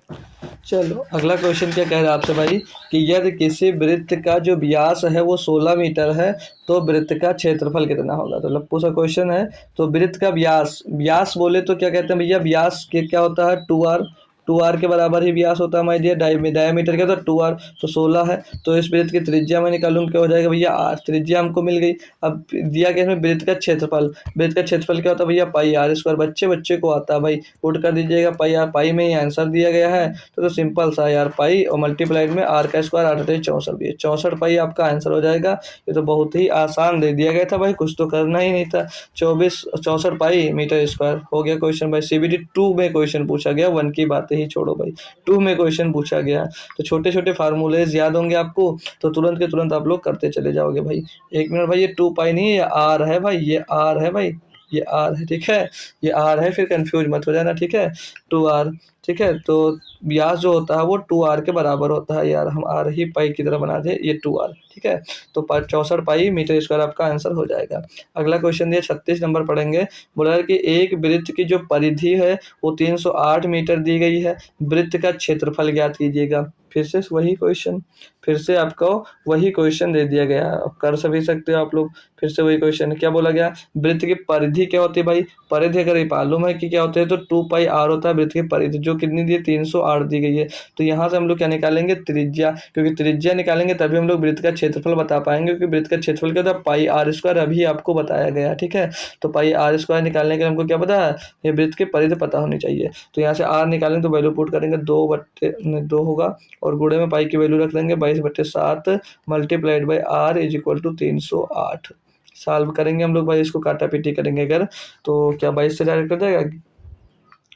चलो अगला क्वेश्चन क्या कह रहा है आपसे भाई कि यदि किसी वृत्त का जो व्यास है वो 16 मीटर है तो वृत्त का क्षेत्रफल कितना होगा। तो लप्पू सा क्वेश्चन है। तो वृत्त का व्यास, व्यास बोले तो क्या कहते हैं भैया, व्यास के क्या होता है 2r, टू आर के बराबर ही व्यास होता है माय डियर। डायमीटर क्या होता है 2r, तो 16 है। तो इस वृत्त की त्रिज्या मैं निकालूँ, क्या हो जाएगा भैया r, त्रिज्या हमको मिल गई। अब दिया गया इसमें वृत्त का क्षेत्रफल, वृत्त का क्षेत्रफल क्या होता है भैया पाई आर स्क्वायर। बच्चे को आता है भाई, पुट कर दीजिएगा पाई आर, पाई में ही आंसर दिया गया है तो सिंपल सा यार पाई और मल्टीप्लाइड में आर का स्क्वायर, 8 64 भी 64 पाई आपका आंसर हो जाएगा। ये तो बहुत ही आसान दे दिया गया था भाई, कुछ तो करना ही नहीं था। 64 पाई मीटर स्क्वायर हो गया क्वेश्चन भाई। CBT 2 में क्वेश्चन पूछा गया, 1 की बातें ही छोड़ो भाई, 2 में क्वेश्चन पूछा गया। तो छोटे छोटे फार्मूलेज याद होंगे आपको तो तुरंत के तुरंत आप लोग करते चले जाओगे भाई। 1 मिनट भाई, ये 2 पाई नहीं है, ये आर है भाई, ये आर है भाई, ये आर है, ठीक है, ये आर है, फिर कंफ्यूज मत हो जाना, ठीक है। 2r, ठीक है। तो व्यास जो होता है वो 2r के बराबर होता है यार, हम आर ही पाई की तरह बना दे, ये 2r, ठीक है। तो 64 पाई मीटर स्क्वायर आपका आंसर हो जाएगा। अगला क्वेश्चन दिया 36 नंबर पढ़ेंगे। बोला है कि एक वृत्त की जो परिधि है वो 308 मीटर दी गई है, वृत्त का क्षेत्रफल ज्ञात कीजिएगा। फिर से वही क्वेश्चन, फिर से आपको वही क्वेश्चन दे दिया गया है, कर सभी सकते हो आप लोग। फिर से वही क्वेश्चन क्या बोला गया, वृत्त की परिधि क्या होती है भाई, परिधि अगर ये मालूम है कि क्या होते हैं तो 2 पाई आर होता है वृत्त की परिधि, जो कितनी दी है 308 दी गई है। तो यहाँ से हम लोग क्या निकालेंगे, त्रिज्या, क्योंकि त्रिज्या निकालेंगे तभी हम लोग वृत्त का क्षेत्रफल बता पाएंगे, क्योंकि वृत्त का क्षेत्रफल क्या होता है पाई आर स्क्वायर, अभी आपको बताया गया, ठीक है। तो पाई आर स्क्वायर निकालने के लिए हमको क्या पता है, ये वृत्त की परिधि पता होनी चाहिए। तो यहाँ से आर निकालेंगे तो वैल्यू पुट करेंगे 2 होगा, और गुणे में पाई की वैल्यू रख देंगे 22/7 multiplied by r is equal to 308। Solve करेंगे हम लोग भाई, इसको काटा पीटी करेंगे अगर, तो क्या 22 से डायरेक्ट कर जाएगा,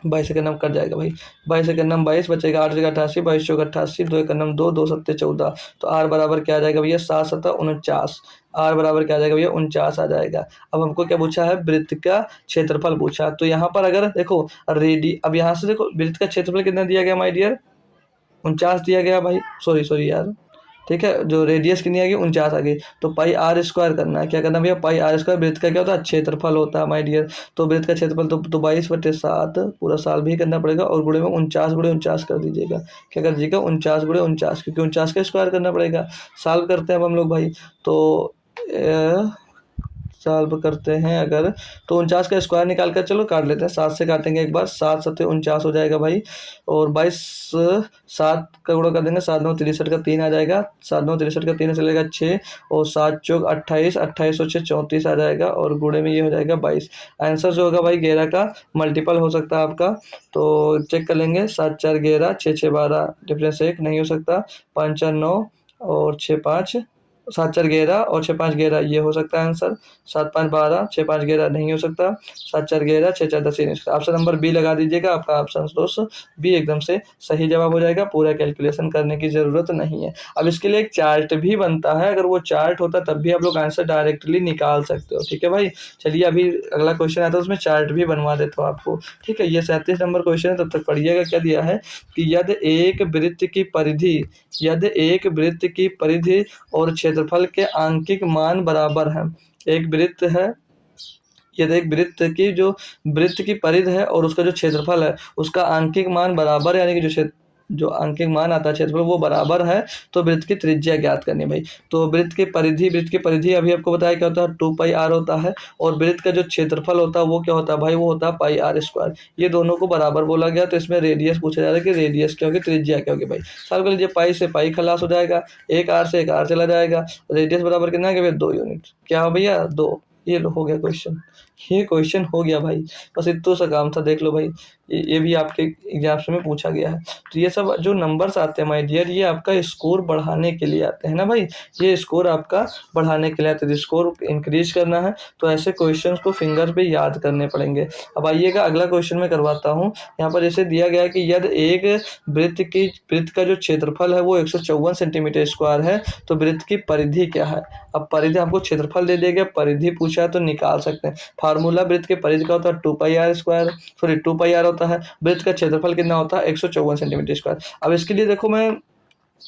22 से नाम कट जाएगा भाई, 22 से नाम 22 बचेगा, 8 जगह 88, 22 चौक 88, 2 का नाम 2, 2 सत्ते 14। तो आर बराबर क्या आ जाएगा भैया 7 7 49, आर बराबर क्या आ जाएगा भैया 49 आ जाएगा। अब हमको क्या पूछा है, वृत्त का क्षेत्रफल पूछा। तो यहाँ पर अगर देखो अब यहाँ से देखो वृत्त का क्षेत्रफल कितना दिया गया माय डियर, 49 दिया गया भाई, सॉरी यार, ठीक है। जो रेडियस कितनी आ गई 49 आ गई, तो पाई आर स्क्वायर करना है, क्या करना भैया पाई आर स्क्वायर, वृत्त का क्या होता है क्षेत्रफल होता है माय डियर। तो वृत्त का क्षेत्रफल तो 22/7 पूरा साल भी करना पड़ेगा, और गुणे में 49/49 कर दीजिएगा। क्या कर दीजिएगा 49/49, क्योंकि 49 का स्क्वायर करना पड़ेगा। सॉल्व करते हैं अब हम लोग भाई, तो सॉल्व करते हैं अगर, तो 49 का स्क्वायर निकाल कर चलो काट लेते हैं, 7 से काटेंगे एक बार, 7 7 49 हो जाएगा भाई, और 22 7 का गुणा कर देंगे, 7 9 63 का 3 आ जाएगा, 7 9 63 का 3 चलेगा 6, और 7 चौक 28, 28 और 6 34 आ जाएगा, और गुणे में ये हो जाएगा 22। आंसर जो होगा भाई 11 का मल्टीपल हो सकता है आपका, तो चेक कर लेंगे, 7 4 11, 6 6 12, डिफरेंस 1 नहीं हो सकता, 5 4 9 और 6 5, 7 4 11 और 6 5 11 ये हो सकता है आंसर, 7 5 12, 6 5 11 नहीं हो सकता, 7 4 11, 6 4 10 नहीं हो सकता। ऑप्शन नंबर बी लगा दीजिएगा, आपका ऑप्शन दोस्त बी एकदम से सही जवाब हो जाएगा, पूरा कैलकुलेशन करने की ज़रूरत नहीं है। अब इसके लिए एक चार्ट भी बनता है, अगर वो चार्ट होता तब भी आप लोग आंसर डायरेक्टली निकाल सकते हो, ठीक है भाई। चलिए अभी अगला क्वेश्चन आता है, उसमें चार्ट भी बनवा देता हूँ आपको, ठीक है। ये 37 नंबर क्वेश्चन है, तब तक पढ़िएगा। क्या दिया है कि यदि एक वृत्त की परिधि, यदि एक वृत्त की परिधि और क्षेत्रफल के आंकिक मान बराबर हैं, एक वृत्त है, यदि एक वृत्त की जो वृत्त की परिधि है और उसका जो क्षेत्रफल है उसका आंकिक मान बराबर है, यानी कि जो आंकिक मान आता है क्षेत्रफल वो बराबर है, तो वृत्त की त्रिज्या ज्ञात करनी भाई। तो वृत्त की परिधि अभी आपको बताया क्या होता है 2 पाई आर होता है, और वृत्त का जो क्षेत्रफल होता है वो क्या होता है भाई, वो होता है पाई आर स्क्वायर। ये दोनों को बराबर बोला गया, तो इसमें रेडियस पूछा जा रहा है कि रेडियस क्या होगी, त्रिज्या क्या होगी भाई। सॉल्व कर लीजिए, पाई से पाई खलास हो जाएगा, एक आर से एक आर चला जाएगा, रेडियस बराबर कितना है भैया 2 यूनिट, क्या हो भैया 2। ये हो गया क्वेश्चन, ये क्वेश्चन हो गया भाई, बस इतना सा काम था, देख लो भाई, ये भी आपके एग्जाम्स में पूछा गया है। तो ये सब जो नंबर्स आते हैं माय डियर, ये आपका स्कोर बढ़ाने के लिए आते हैं ना भाई, ये स्कोर आपका बढ़ाने के लिए आते हैं। स्कोर इंक्रीज करना है तो ऐसे क्वेश्चंस को फिंगर पे याद करने पड़ेंगे। अब आइएगा अगला क्वेश्चन मैं करवाता हूँ। यहाँ पर जैसे दिया गया है कि यदि एक वृत्त का जो क्षेत्रफल है वो 154 सेंटीमीटर स्क्वायर है, तो वृत्त की परिधि क्या है। अब परिधि आपको क्षेत्रफल दे दिया गया, परिधि पूछा है तो निकाल सकते हैं। फार्मूला वृत्त के परिधि का होता है 2 pi R square, sorry 2 pi R होता है, वृत्त का क्षेत्रफल कितना होता है 154 सेंटीमीटर स्क्वायर। अब इसके लिए देखो मैं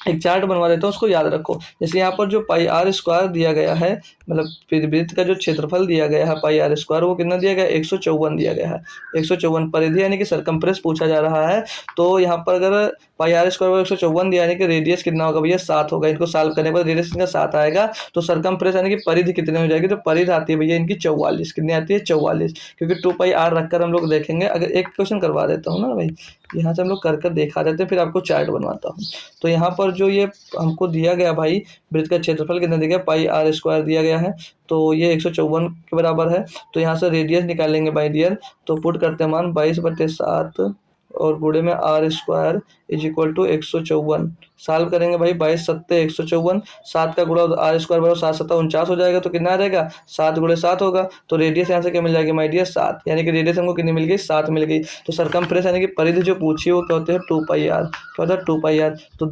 एक चार्ट बनवा देता हूँ, उसको याद रखो। जैसे यहाँ पर जो पाई आर स्क्वायर दिया गया है, मतलब फिर वृत्त का जो क्षेत्रफल दिया गया है पाई आर स्क्वायर, वो कितना दिया गया है, 154 दिया गया है। 154 परिधि यानी कि सरकमफ्रेंस पूछा जा रहा है। तो यहाँ पर अगर पाई आर स्क्वायर 154 दिया यानी कि रेडियस कितना होगा भैया, 7 होगा। इनको सॉल्व करने पर रेडियस इनका 7 आएगा। तो सरकमफ्रेंस यानी कि परिधि कितने हो जाएगी, तो परिधि आती है भैया इनकी 44। कितनी आती है, 44। क्योंकि 2 पाई आर रखकर हम लोग देखेंगे। अगर एक क्वेश्चन करवा देता हूँ ना भाई, यहाँ से हम लोग कर देखा देते हैं, फिर आपको चार्ट बनवाता हूँ। तो यहाँ पर जो ये हमको दिया गया भाई, वृत्त का क्षेत्रफल कितना दिया गया, पाई आर स्क्वायर दिया गया है। तो ये 154 के बराबर है। तो यहाँ से रेडियस निकालेंगे बाई डियर। तो पुट करते हैं मान 22/7 और गुणे में r square is equal to 154। Solve करेंगे भाई, 22×7 = 154। 7 का गुणा आर स्क्वायर बराबर 7×7 = 49 हो जाएगा। तो कितना आ जाएगा, 7×7 होगा। तो रेडियस यहाँ से क्या मिल जाएगी माय डियर, 7। यानी कि रेडियस हमको कितनी मिल गई, 7 मिल गई। तो सरकमफ्रेंस यानी कि परिधि जो पूछी है वो क्या होते हैं, 2 पाई आर। क्या होता है, 2 पाई आर। तो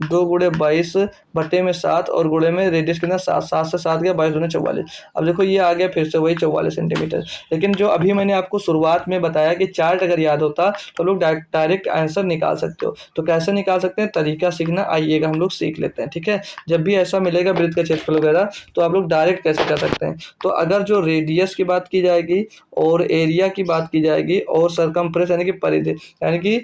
2×22 बटे में 7 और गुणे में रेडियस कितना, 7। 7 से 7 गया, 22×44। अब देखो ये आ गया फिर से वही 44 सेंटीमीटर। लेकिन जो अभी मैंने आपको शुरुआत में बताया कि चार्ट अगर याद होता तो लोग डायरेक्ट आंसर निकाल सकते हो। तो कैसे निकाल सकते हैं, तरीका सीखना, आइएगा हम लोग सीख लेते हैं। ठीक है, जब भी ऐसा मिलेगा वृत्त का क्षेत्रफल वगैरह, तो आप लोग डायरेक्ट कैसे कर सकते हैं। तो अगर जो रेडियस की बात की जाएगी और एरिया की बात की जाएगी और सरकमफ्रेंस यानी कि परिधि यानी कि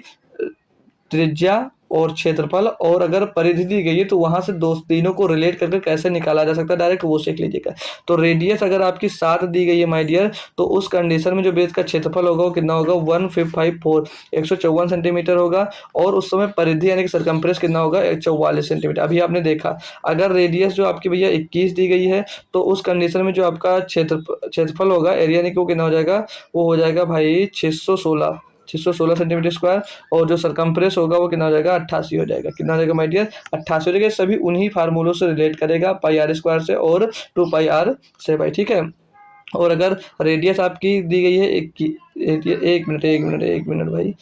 त्रिज्या और क्षेत्रफल और अगर परिधि दी गई है, तो वहां से दो तीनों को रिलेट करके कैसे निकाला जा सकता है डायरेक्ट, वो सीख लीजिएगा। तो रेडियस अगर आपकी 7 दी गई है माय डियर, तो उस कंडीशन में जो वृत्त का क्षेत्रफल होगा वो कितना होगा, 1554 154 सेंटीमीटर होगा। और उस समय परिधि यानी कि सरकमफ्रेंस कितना होगा, 44 सेंटीमीटर। अभी आपने देखा अगर रेडियस जो आपकी भैया 21 दी गई है, तो उस कंडीशन में जो आपका क्षेत्रफल होगा, एरिया यानी कि वो कितना हो जाएगा, वो हो जाएगा भाई 616 सेंटीमीटर स्क्वायर। और जो सरकमफ्रेंस होगा वो कितना हो जाएगा, 88 हो जाएगा। कितना हो जाएगा माय डियर, 88 हो जाएगा। सभी उन्हीं फार्मूलों से रिलेट करेगा, पाई आर स्क्वायर से और 2 पाई आर से भाई। ठीक है, और अगर रेडियस आपकी दी गई है एक मिनट भाई,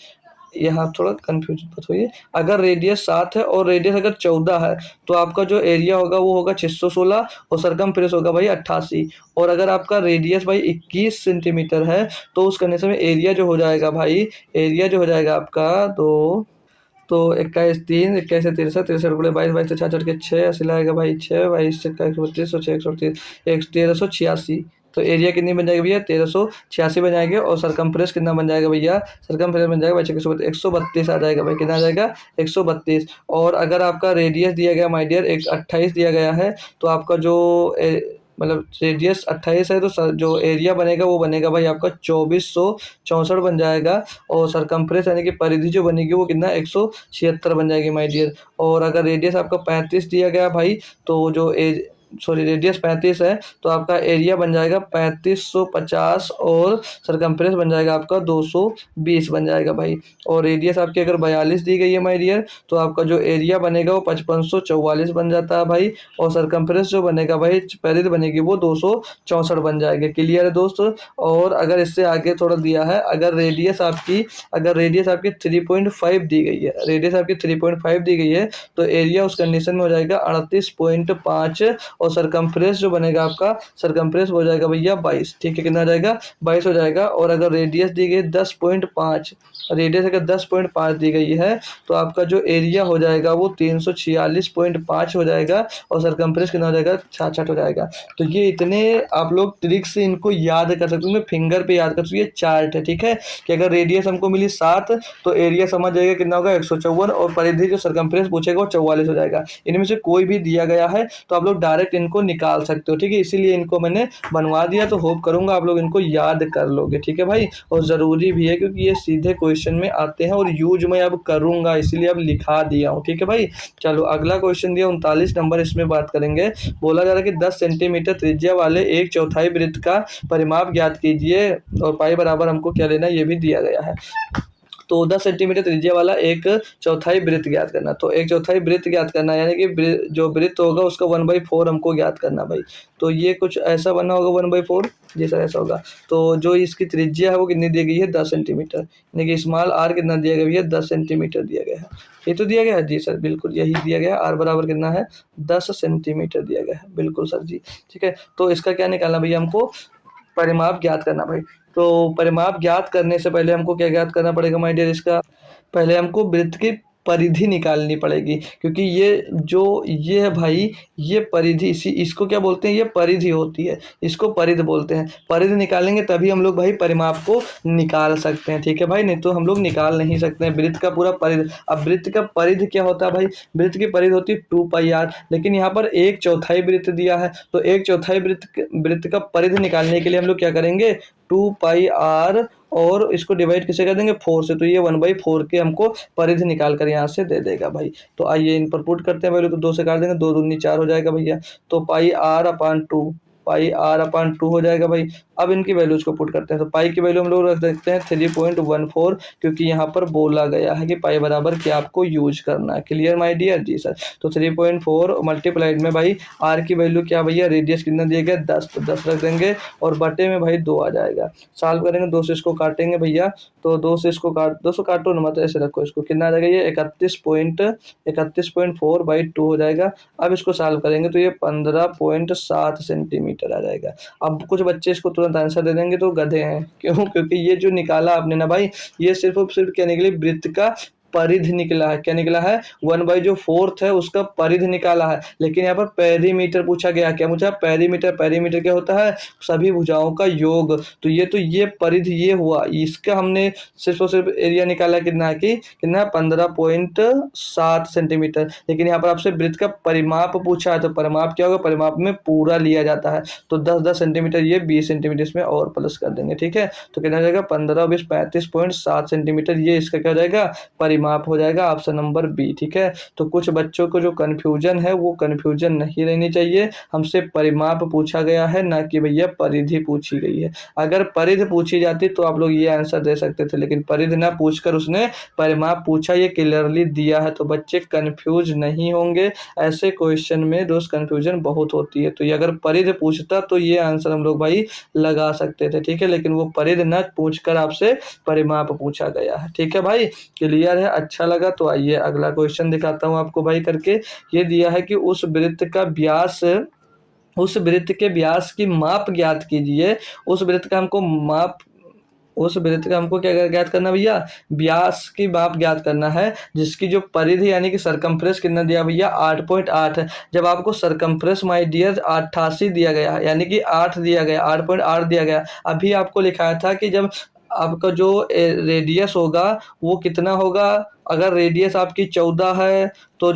यहाँ थोड़ा कंफ्यूजन मत होइए। अगर रेडियस 7 है और रेडियस अगर 14 है, तो आपका जो एरिया होगा वो होगा 616 और सरकमफ्रेंस होगा भाई 88। और अगर आपका रेडियस भाई 21 सेंटीमीटर है, तो उस कंडीशन में एरिया जो हो जाएगा भाई, एरिया जो हो जाएगा आपका तो 21×3 21×63 63×22 22×66 अस्सी लाएगा भाई 6 22×132 132 1386। तो एरिया कितनी बन जाएगी भैया, 1386 बन जाएगी। और सरकमफ्रेंस कितना बन जाएगा भैया, सरकमफ्रेंस बन जाएगा भाई 132 आ जाएगा भाई। कितना आ जाएगा, 132। और अगर आपका रेडियस दिया गया माय डियर 28 दिया गया है, तो आपका जो मतलब रेडियस 28 है, तो जो एरिया बनेगा वो बनेगा भाई आपका 2464 बन जाएगा। और सरकमफ्रेंस यानी कि परिधि जो बनेगी वो कितना, 176 बन जाएगी माय डियर। और अगर रेडियस आपका 35 दिया गया भाई, तो जो रेडियस 35 है, तो आपका एरिया बन जाएगा 3550 और सरकमफ्रेंस बन जाएगा आपका 220 बन जाएगा भाई। और रेडियस आपकी अगर 42 दी गई है माय डियर, तो आपका जो एरिया बनेगा वो 5544 बन जाता है भाई। और सरकमफ्रेंस जो बनेगा भाई, परिधि बनेगी वो 264 बन जाएगी। क्लियर है दोस्तों। और अगर इससे आगे थोड़ा दिया है, अगर रेडियस आपकी 3.5 दी गई है, रेडियस आपकी 3.5 दी गई है, तो एरिया उस कंडीशन में हो जाएगा 38.5 और सरकमफ्रेंस जो बनेगा आपका, सरकमफ्रेंस हो जाएगा भैया 22। ठीक है, कितना आ जाएगा, 22 हो जाएगा। और अगर रेडियस दी गई 10.5, रेडियस अगर 10.5 दी गई है, तो आपका जो एरिया हो जाएगा वो 346.5 हो जाएगा। और सरकमफ्रेंस कितना हो जाएगा, 66 हो जाएगा। तो ये इतने आप लोग ट्रिक से इनको याद कर सकते हो, फिंगर पे याद कर सकते हो। ये चार्ट है, ठीक है, कि अगर रेडियस हमको मिली 7, तो एरिया समझ जाएगा कितना होगा, 154। और परिधि जो सरकमफ्रेंस पूछेगा वो 44 हो जाएगा। इनमें से कोई भी दिया गया है तो आप लोग डायरेक्ट इनको निकाल सकते हो। ठीक है, इसीलिए इनको मैंने बनवा दिया। तो होप करूंगा आप लोग इनको याद कर लोगे। ठीक है भाई, और ज़रूरी भी है क्योंकि ये सीधे क्वेश्चन में आते हैं और यूज मैं अब करूंगा, इसीलिए अब लिखा दिया हूँ। ठीक है भाई, चलो अगला क्वेश्चन दिया 39 नंबर, इसमें बात करेंगे। बोला जा रहा है कि 10 सेंटीमीटर त्रिज्या वाले 1/4 वृत्त का परिमाप ज्ञात कीजिए और पाई बराबर हमको क्या लेना है, ये भी दिया गया है। तो 10 सेंटीमीटर त्रिज्या वाला 1/4 वृत्त ज्ञात करना। तो 1/4 वृत्त ज्ञात करना यानी कि जो वृत्त होगा उसका 1/4 हमको ज्ञात करना भाई। तो ये कुछ ऐसा बना होगा 1/4, जी सर ऐसा होगा। तो जो इसकी त्रिज्या है वो कितनी दी गई है, 10 सेंटीमीटर, यानी कि स्मॉल आर कितना दिया गया भैया, 10 सेंटीमीटर दिया गया है। ये तो दिया गया है जी सर, बिल्कुल यही दिया गया है। आर बराबर कितना है, 10 सेंटीमीटर दिया गया है, बिल्कुल सर जी। ठीक है, तो इसका क्या निकालना भैया, हमको परिमाप ज्ञात करना भाई। तो परिमाप ज्ञात करने से पहले हमको क्या ज्ञात करना पड़ेगा माय डियर, इसका पहले हमको वृत्त की परिधि निकालनी पड़ेगी, क्योंकि ये है भाई, ये परिधि, इसको क्या बोलते हैं, ये परिधि होती है, इसको परिधि बोलते हैं। परिधि निकालेंगे तभी हम लोग भाई परिमाप को निकाल सकते हैं, ठीक है भाई, नहीं तो हम लोग निकाल नहीं सकते हैं वृत्त का पूरा परिधि। अब वृत्त का परिधि क्या होता है भाई, वृत्त की परिधि होती है 2πr, लेकिन यहाँ पर 1/4 वृत्त दिया है, तो 1/4 वृत्त का परिधि निकालने के लिए हम लोग क्या करेंगे, 2πr और इसको डिवाइड किसे कर देंगे, 4 से, तो ये 1/4 के हमको परिधि निकाल कर यहाँ से दे देगा भाई। तो आइए इन पर पुट करते हैं वैल्यू, तो 2 से काट देंगे, 2 दूनी 4 हो जाएगा भैया, तो पाई r/2 हो जाएगा भाई। अब इनकी वैल्यूज को पुट करते हैं, तो पाई की वैल्यू हम लोग रख देते हैं 3.14, क्योंकि यहाँ पर बोला गया है कि पाई बराबर क्या आपको यूज करना है। क्लियर माय डियर, जी सर। तो 3.4 मल्टीप्लाइड में भाई आर की वैल्यू क्या भैया, रेडियस कितना दिया गया 10, तो 10 रख देंगे और बटे में भाई 2 आ जाएगा। सॉल्व करेंगे, 2 से इसको काटेंगे भैया, तो 2 से इसको दो से काटो ना, मतलब ऐसे रखो, इसको कितना आ जाएगा, ये 31.4/2 हो जाएगा। अब इसको सॉल्व करेंगे तो ये 15.7 सेंटीमीटर आ जाएगा। अब कुछ बच्चे इसको तुरंत आंसर दे देंगे तो गधे हैं, क्यों, क्योंकि ये जो निकाला आपने ना भाई, ये सिर्फ और सिर्फ क्या निकली, वृत्त का परिधि निकला है। क्या निकला है, 1/4 है उसका परिधि निकाला है, लेकिन यहाँ पर पेरीमीटर पूछा गया। क्या पूछा, पेरीमीटर। पेरीमीटर क्या होता है, सभी भुजाओं का योग। तो ये परिधि ये हुआ, इसका हमने सिर्फ और सिर्फ एरिया निकाला कितना है, कि कितना 15.7 सेंटीमीटर, लेकिन यहाँ पर आपसे वृत्त का परिमाप पूछा है, तो परिमाप क्या होगा, परिमाप में पूरा लिया जाता है, तो 10-10 सेंटीमीटर, ये 20 सेंटीमीटर इसमें और प्लस कर देंगे, ठीक है। तो कितना हो जाएगा, 15-20 35.7 सेंटीमीटर, ये इसका क्या हो जाएगा, परिमाप हो जाएगा, ऑप्शन नंबर बी, ठीक है। तो कुछ बच्चों को जो कंफ्यूजन है वो कंफ्यूजन नहीं रहनी चाहिए, हमसे परिमाप पूछा गया है, ना कि भैया परिधि पूछी गई है। अगर परिधि पूछी जाती तो आप लोग ये आंसर दे सकते थे, लेकिन परिधि ना पूछकर उसने परिमाप पूछा, ये क्लियरली दिया है, तो बच्चे कंफ्यूज नहीं होंगे। ऐसे क्वेश्चन में दोस्त कंफ्यूजन बहुत होती है, तो ये अगर परिधि पूछता तो ये आंसर हम लोग भाई लगा सकते थे, ठीक है, लेकिन वो परिधि न पूछकर आपसे परिमाप पूछा गया है, ठीक है भाई। क्लियर है, अच्छा लगा। तो आइए अगला क्वेश्चन दिखाता हूँ आपको भाई करके। ये दिया है कि उस वृत्त के व्यास की माप ज्ञात कीजिए। उस वृत्त का हमको क्या ज्ञात करना भैया, व्यास की माप ज्ञात करना है, जिसकी जो परिधि यानी कि सरकमफ्रेंस कितना दिया भैया, 8.8 है। जब आपको सरकमफ्रेंस माय डियर 88 दिया गया है, यानी कि 8 दिया गया, 8.8 दिया गया, अभी आपको लिखाया था कि जब आपका जो रेडियस होगा वो कितना होगा, अगर रेडियस आपकी 14 है तो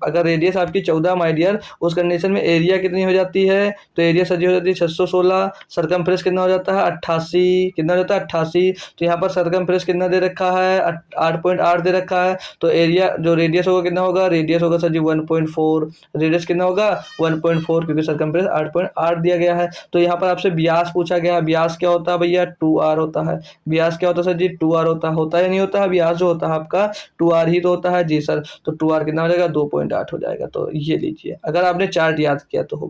अगर रेडियस आपकी 14 माय डियर, उस कंडीशन में एरिया कितनी हो जाती है, तो एरिया सजी हो जाती है 616, सरकमफ्रेंस कितना हो जाता है 88, कितना हो जाता है 88। तो यहाँ पर सरकमफ्रेंस कितना दे रखा है, 8.8 दे रखा है, तो एरिया जो रेडियस होगा कितना होगा, रेडियस होगा सर जी 1.4, रेडियस कितना होगा 1.4, क्योंकि सरकमफ्रेंस 8.8 दिया गया है। तो यहाँ पर आपसे व्यास पूछा गया है, व्यास क्या होता है भैया, 2r होता है। व्यास क्या होता है सर जी, 2r होता है या नहीं होता है, व्यास जो होता है आपका 2r ही तो होता है, जी सर। तो 2r कितना हो जाएगा, 2.8 हो जाएगा। तो ये लीजिए, अगर आपने चार्ट याद किया तो हो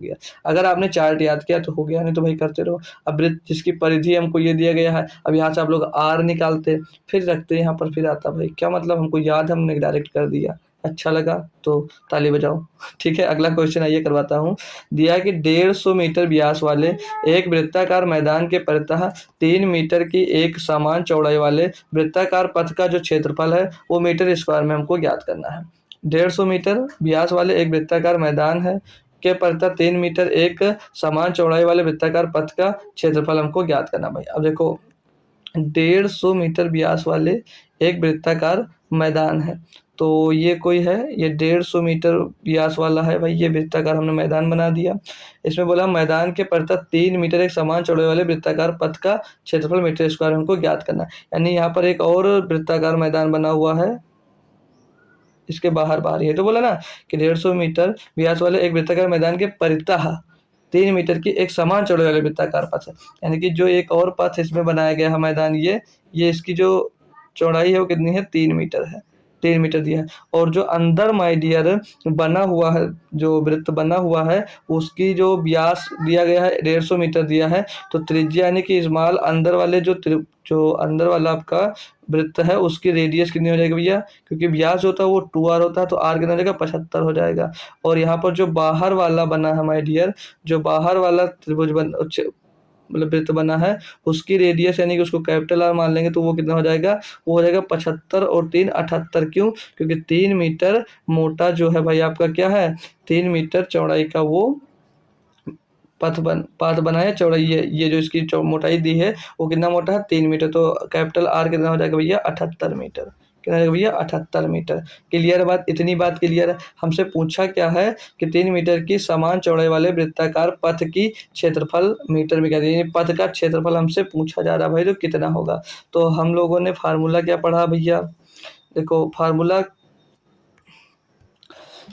गया, नहीं तो भाई करते रहो। अब वृत्त जिसकी परिधि हमको ये दिया गया है, अब यहाँ से आप लोग r निकालते, फिर रखते यहाँ पर, फिर आता भाई, क्या मतलब हमको याद, हमने डायरेक्ट कर दिया। अच्छा लगा तो ताली बजाओ, ठीक है। अगला क्वेश्चन आइए करवाता हूँ। दिया है कि 150 मीटर व्यास वाले एक वृत्ताकार मैदान के परितः 3 मीटर की एक समान चौड़ाई वाले वृत्ताकार पथ का जो क्षेत्रफल है वो मीटर स्क्वायर में हमको ज्ञात करना है। 150 मीटर व्यास वाले एक वृत्ताकार मैदान है के परितः 3 मीटर एक समान चौड़ाई वाले वृत्ताकार पथ का क्षेत्रफल हमको ज्ञात करना। भाई अब देखो, 150 मीटर व्यास वाले एक वृत्ताकार मैदान है, तो ये कोई है, ये 150 मीटर व्यास वाला है भाई, ये वृत्ताकार हमने मैदान बना दिया। इसमें बोला मैदान के परितः 3 मीटर एक समान चौड़ाई वाले वृत्ताकार पथ का क्षेत्रफल मीटर स्क्वायर हमको ज्ञात करना है। यानी यहाँ पर एक और वृत्ताकार मैदान बना हुआ है, इसके बाहर ही है, तो बोला ना कि 150 मीटर व्यास वाले एक वृत्ताकार मैदान के परितः 3 मीटर की एक समान चौड़ाई वाले वृत्ताकार पथ है, यानी कि जो एक और पथ इसमें बनाया गया है मैदान, ये इसकी जो चौड़ाई है वो कितनी है, 3 मीटर है, 3 मीटर दिया है। और जो अंदर माय डियर बना हुआ है, जो वृत्त बना हुआ है, उसकी जो व्यास दिया गया है 150 मीटर दिया है, तो त्रिज्या यानी कि स्मॉल अंदर वाले जो अंदर वाला आपका वृत्त है उसकी रेडियस कितनी हो जाएगी भैया, क्योंकि व्यास होता है वो 2r होता है, तो r कितना हो जाएगा 75 हो जाएगा। और यहाँ पर जो बाहर वाला बना है माय डियर, जो बाहर वाला त्रिभुज मतलब वृत्त बना है उसकी रेडियस यानी कि उसको कैपिटल आर मान लेंगे तो वो कितना हो जाएगा, वो हो जाएगा 75 और 3 78। क्यों? क्योंकि 3 मीटर मोटा जो है भाई आपका क्या है, 3 मीटर चौड़ाई का वो पाथ बना है। चौड़ाई ये जो इसकी मोटाई दी है वो कितना मोटा है, 3 मीटर। तो कैपिटल आर कितना हो जाएगा भैया, 78 मीटर। कितना हो जाएगा भैया, 78 मीटर। क्लियर बात, इतनी बात क्लियर है। हमसे पूछा क्या है कि 3 मीटर की समान चौड़ाई वाले वृत्ताकार पथ की क्षेत्रफल मीटर में क्या दी, पथ का क्षेत्रफल हमसे पूछा जा रहा है भाई, तो कितना होगा। तो हम लोगों ने फार्मूला क्या पढ़ा भैया, देखो फार्मूला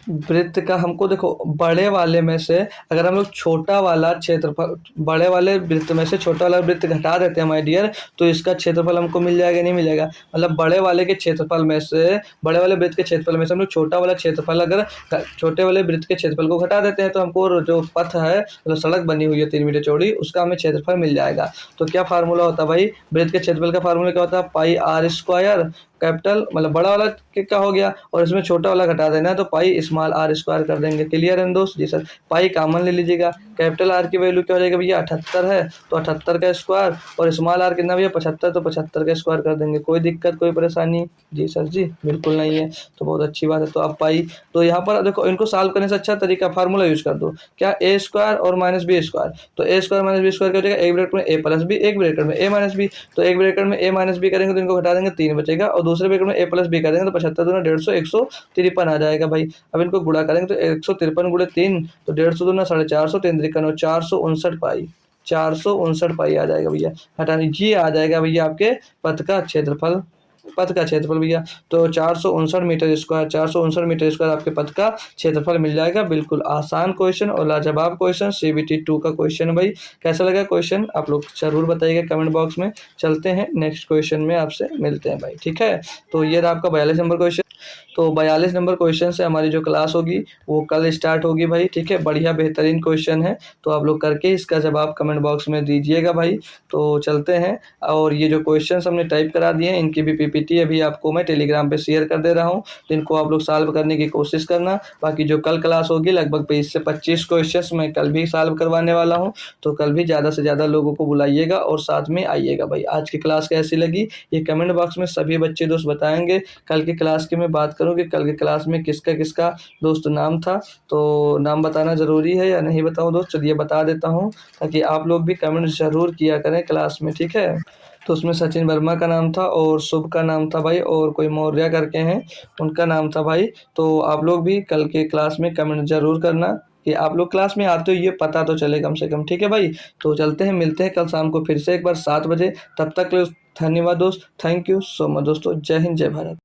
वृत्त का हमको, देखो बड़े वाले में से अगर हम लोग छोटा वाला क्षेत्रफल, बड़े वाले वृत्त में से छोटा वाला वृत्त घटा देते हैं माय डियर, तो इसका क्षेत्रफल हमको मिल जाएगा, नहीं मिलेगा। मतलब बड़े वाले के क्षेत्रफल में से, बड़े वाले वृत्त के क्षेत्रफल में से हम लोग छोटा वाला क्षेत्रफल, अगर छोटे वाले वृत्त के क्षेत्रफल को घटा देते हैं तो हमको जो पथ है, जो सड़क बनी हुई है 3 मीटर चौड़ी, उसका हमें क्षेत्रफल मिल जाएगा। तो क्या फार्मूला होता है भाई, वृत्त के क्षेत्रफल का फार्मूला क्या होता है, पाई आर स्क्वायर, कैपिटल मतलब बड़ा वाला क्या हो गया और इसमें छोटा वाला घटा देना है तो पाई स्मॉल आर स्क्वायर कर देंगे। क्लियर है दोस्त जी सर। पाई कॉमन ले लीजिएगा, कैपिटल आर की वैल्यू क्या हो जाएगा भैया, 78 है तो 78 का स्क्वायर, और स्मॉल आर कितना भैया 75, तो 75 का स्क्वायर कर देंगे। कोई दिक्कत कोई परेशानी जी सर जी, बिल्कुल नहीं है। तो बहुत अच्छी बात है। तो आप पाई, तो यहाँ पर देखो इनको सॉल्व करने से अच्छा तरीका फार्मूला यूज कर दो, क्या ए स्क्वायर और माइनस बी स्क्वायर। तो ए स्क्वायर माइनस बी स्क्वायर क्या हो जाएगा, एक ब्रैकेट में ए प्लस बी, एक ब्रैकेट में ए माइनस बी। तो एक ब्रैकेट में ए माइनस बी करेंगे तो इनको घटा देंगे 3 बचेगा, और दूसरे ब्रैकेट में ए प्लस बी करेंगे तो 75 दूना 150, 153 आ जाएगा भाई। अब इनको गुणा करेंगे तो 153 गुणे 3 तो 150 दूना 450, 3 त्रिका 9, 459 पाई, 459 पाई आ जाएगा भैया। हटानी ये आ जाएगा भैया आपके पथ का क्षेत्रफल, पथ का क्षेत्रफल भैया। तो 459 मीटर स्क्वायर, 459 मीटर स्क्वायर आपके पथ का क्षेत्रफल मिल जाएगा। बिल्कुल आसान क्वेश्चन और लाजवाब क्वेश्चन, CBT 2 का क्वेश्चन है भाई। कैसा लगा क्वेश्चन आप लोग जरूर बताइएगा कमेंट बॉक्स में। चलते हैं नेक्स्ट क्वेश्चन में, आपसे मिलते हैं भाई, ठीक है। तो ये रहा आपका 42 नंबर क्वेश्चन। तो 42 नंबर क्वेश्चन से हमारी जो क्लास होगी वो कल स्टार्ट होगी भाई, ठीक है। बढ़िया बेहतरीन क्वेश्चन है, तो आप लोग करके इसका जवाब कमेंट बॉक्स में दीजिएगा भाई। तो चलते हैं, और ये जो क्वेश्चन हमने टाइप करा दिए हैं इनकी भी PPT अभी आपको मैं टेलीग्राम पे शेयर कर दे रहा हूँ, तो इनको आप लोग सॉल्व करने की कोशिश करना। बाकी जो कल क्लास होगी लगभग 20 से 25 क्वेश्चन मैं कल भी सॉल्व करवाने वाला हूँ, तो कल भी ज़्यादा से ज़्यादा लोगों को बुलाइएगा और साथ में आइएगा भाई। आज की क्लास कैसी लगी ये कमेंट बॉक्स में सभी बच्चे दोस्त बताएंगे। कल की क्लास की मैं बात करूँ कि कल की क्लास में किसका किसका दोस्त नाम था, तो नाम बताना ज़रूरी है या नहीं बताऊँ दोस्त, चलिए बता देता हूँ ताकि आप लोग भी कमेंट ज़रूर किया करें क्लास में, ठीक है। तो उसमें सचिन वर्मा का नाम था और शुभ का नाम था भाई, और कोई मौर्य करके हैं उनका नाम था भाई। तो आप लोग भी कल के क्लास में कमेंट ज़रूर करना कि आप लोग क्लास में आते हो, ये पता तो चले कम से कम, ठीक है भाई। तो चलते हैं, मिलते हैं कल शाम को फिर से एक बार 7 बजे। तब तक धन्यवाद दोस्त, थैंक यू सो मच दोस्तों। जय हिंद, जय भारत।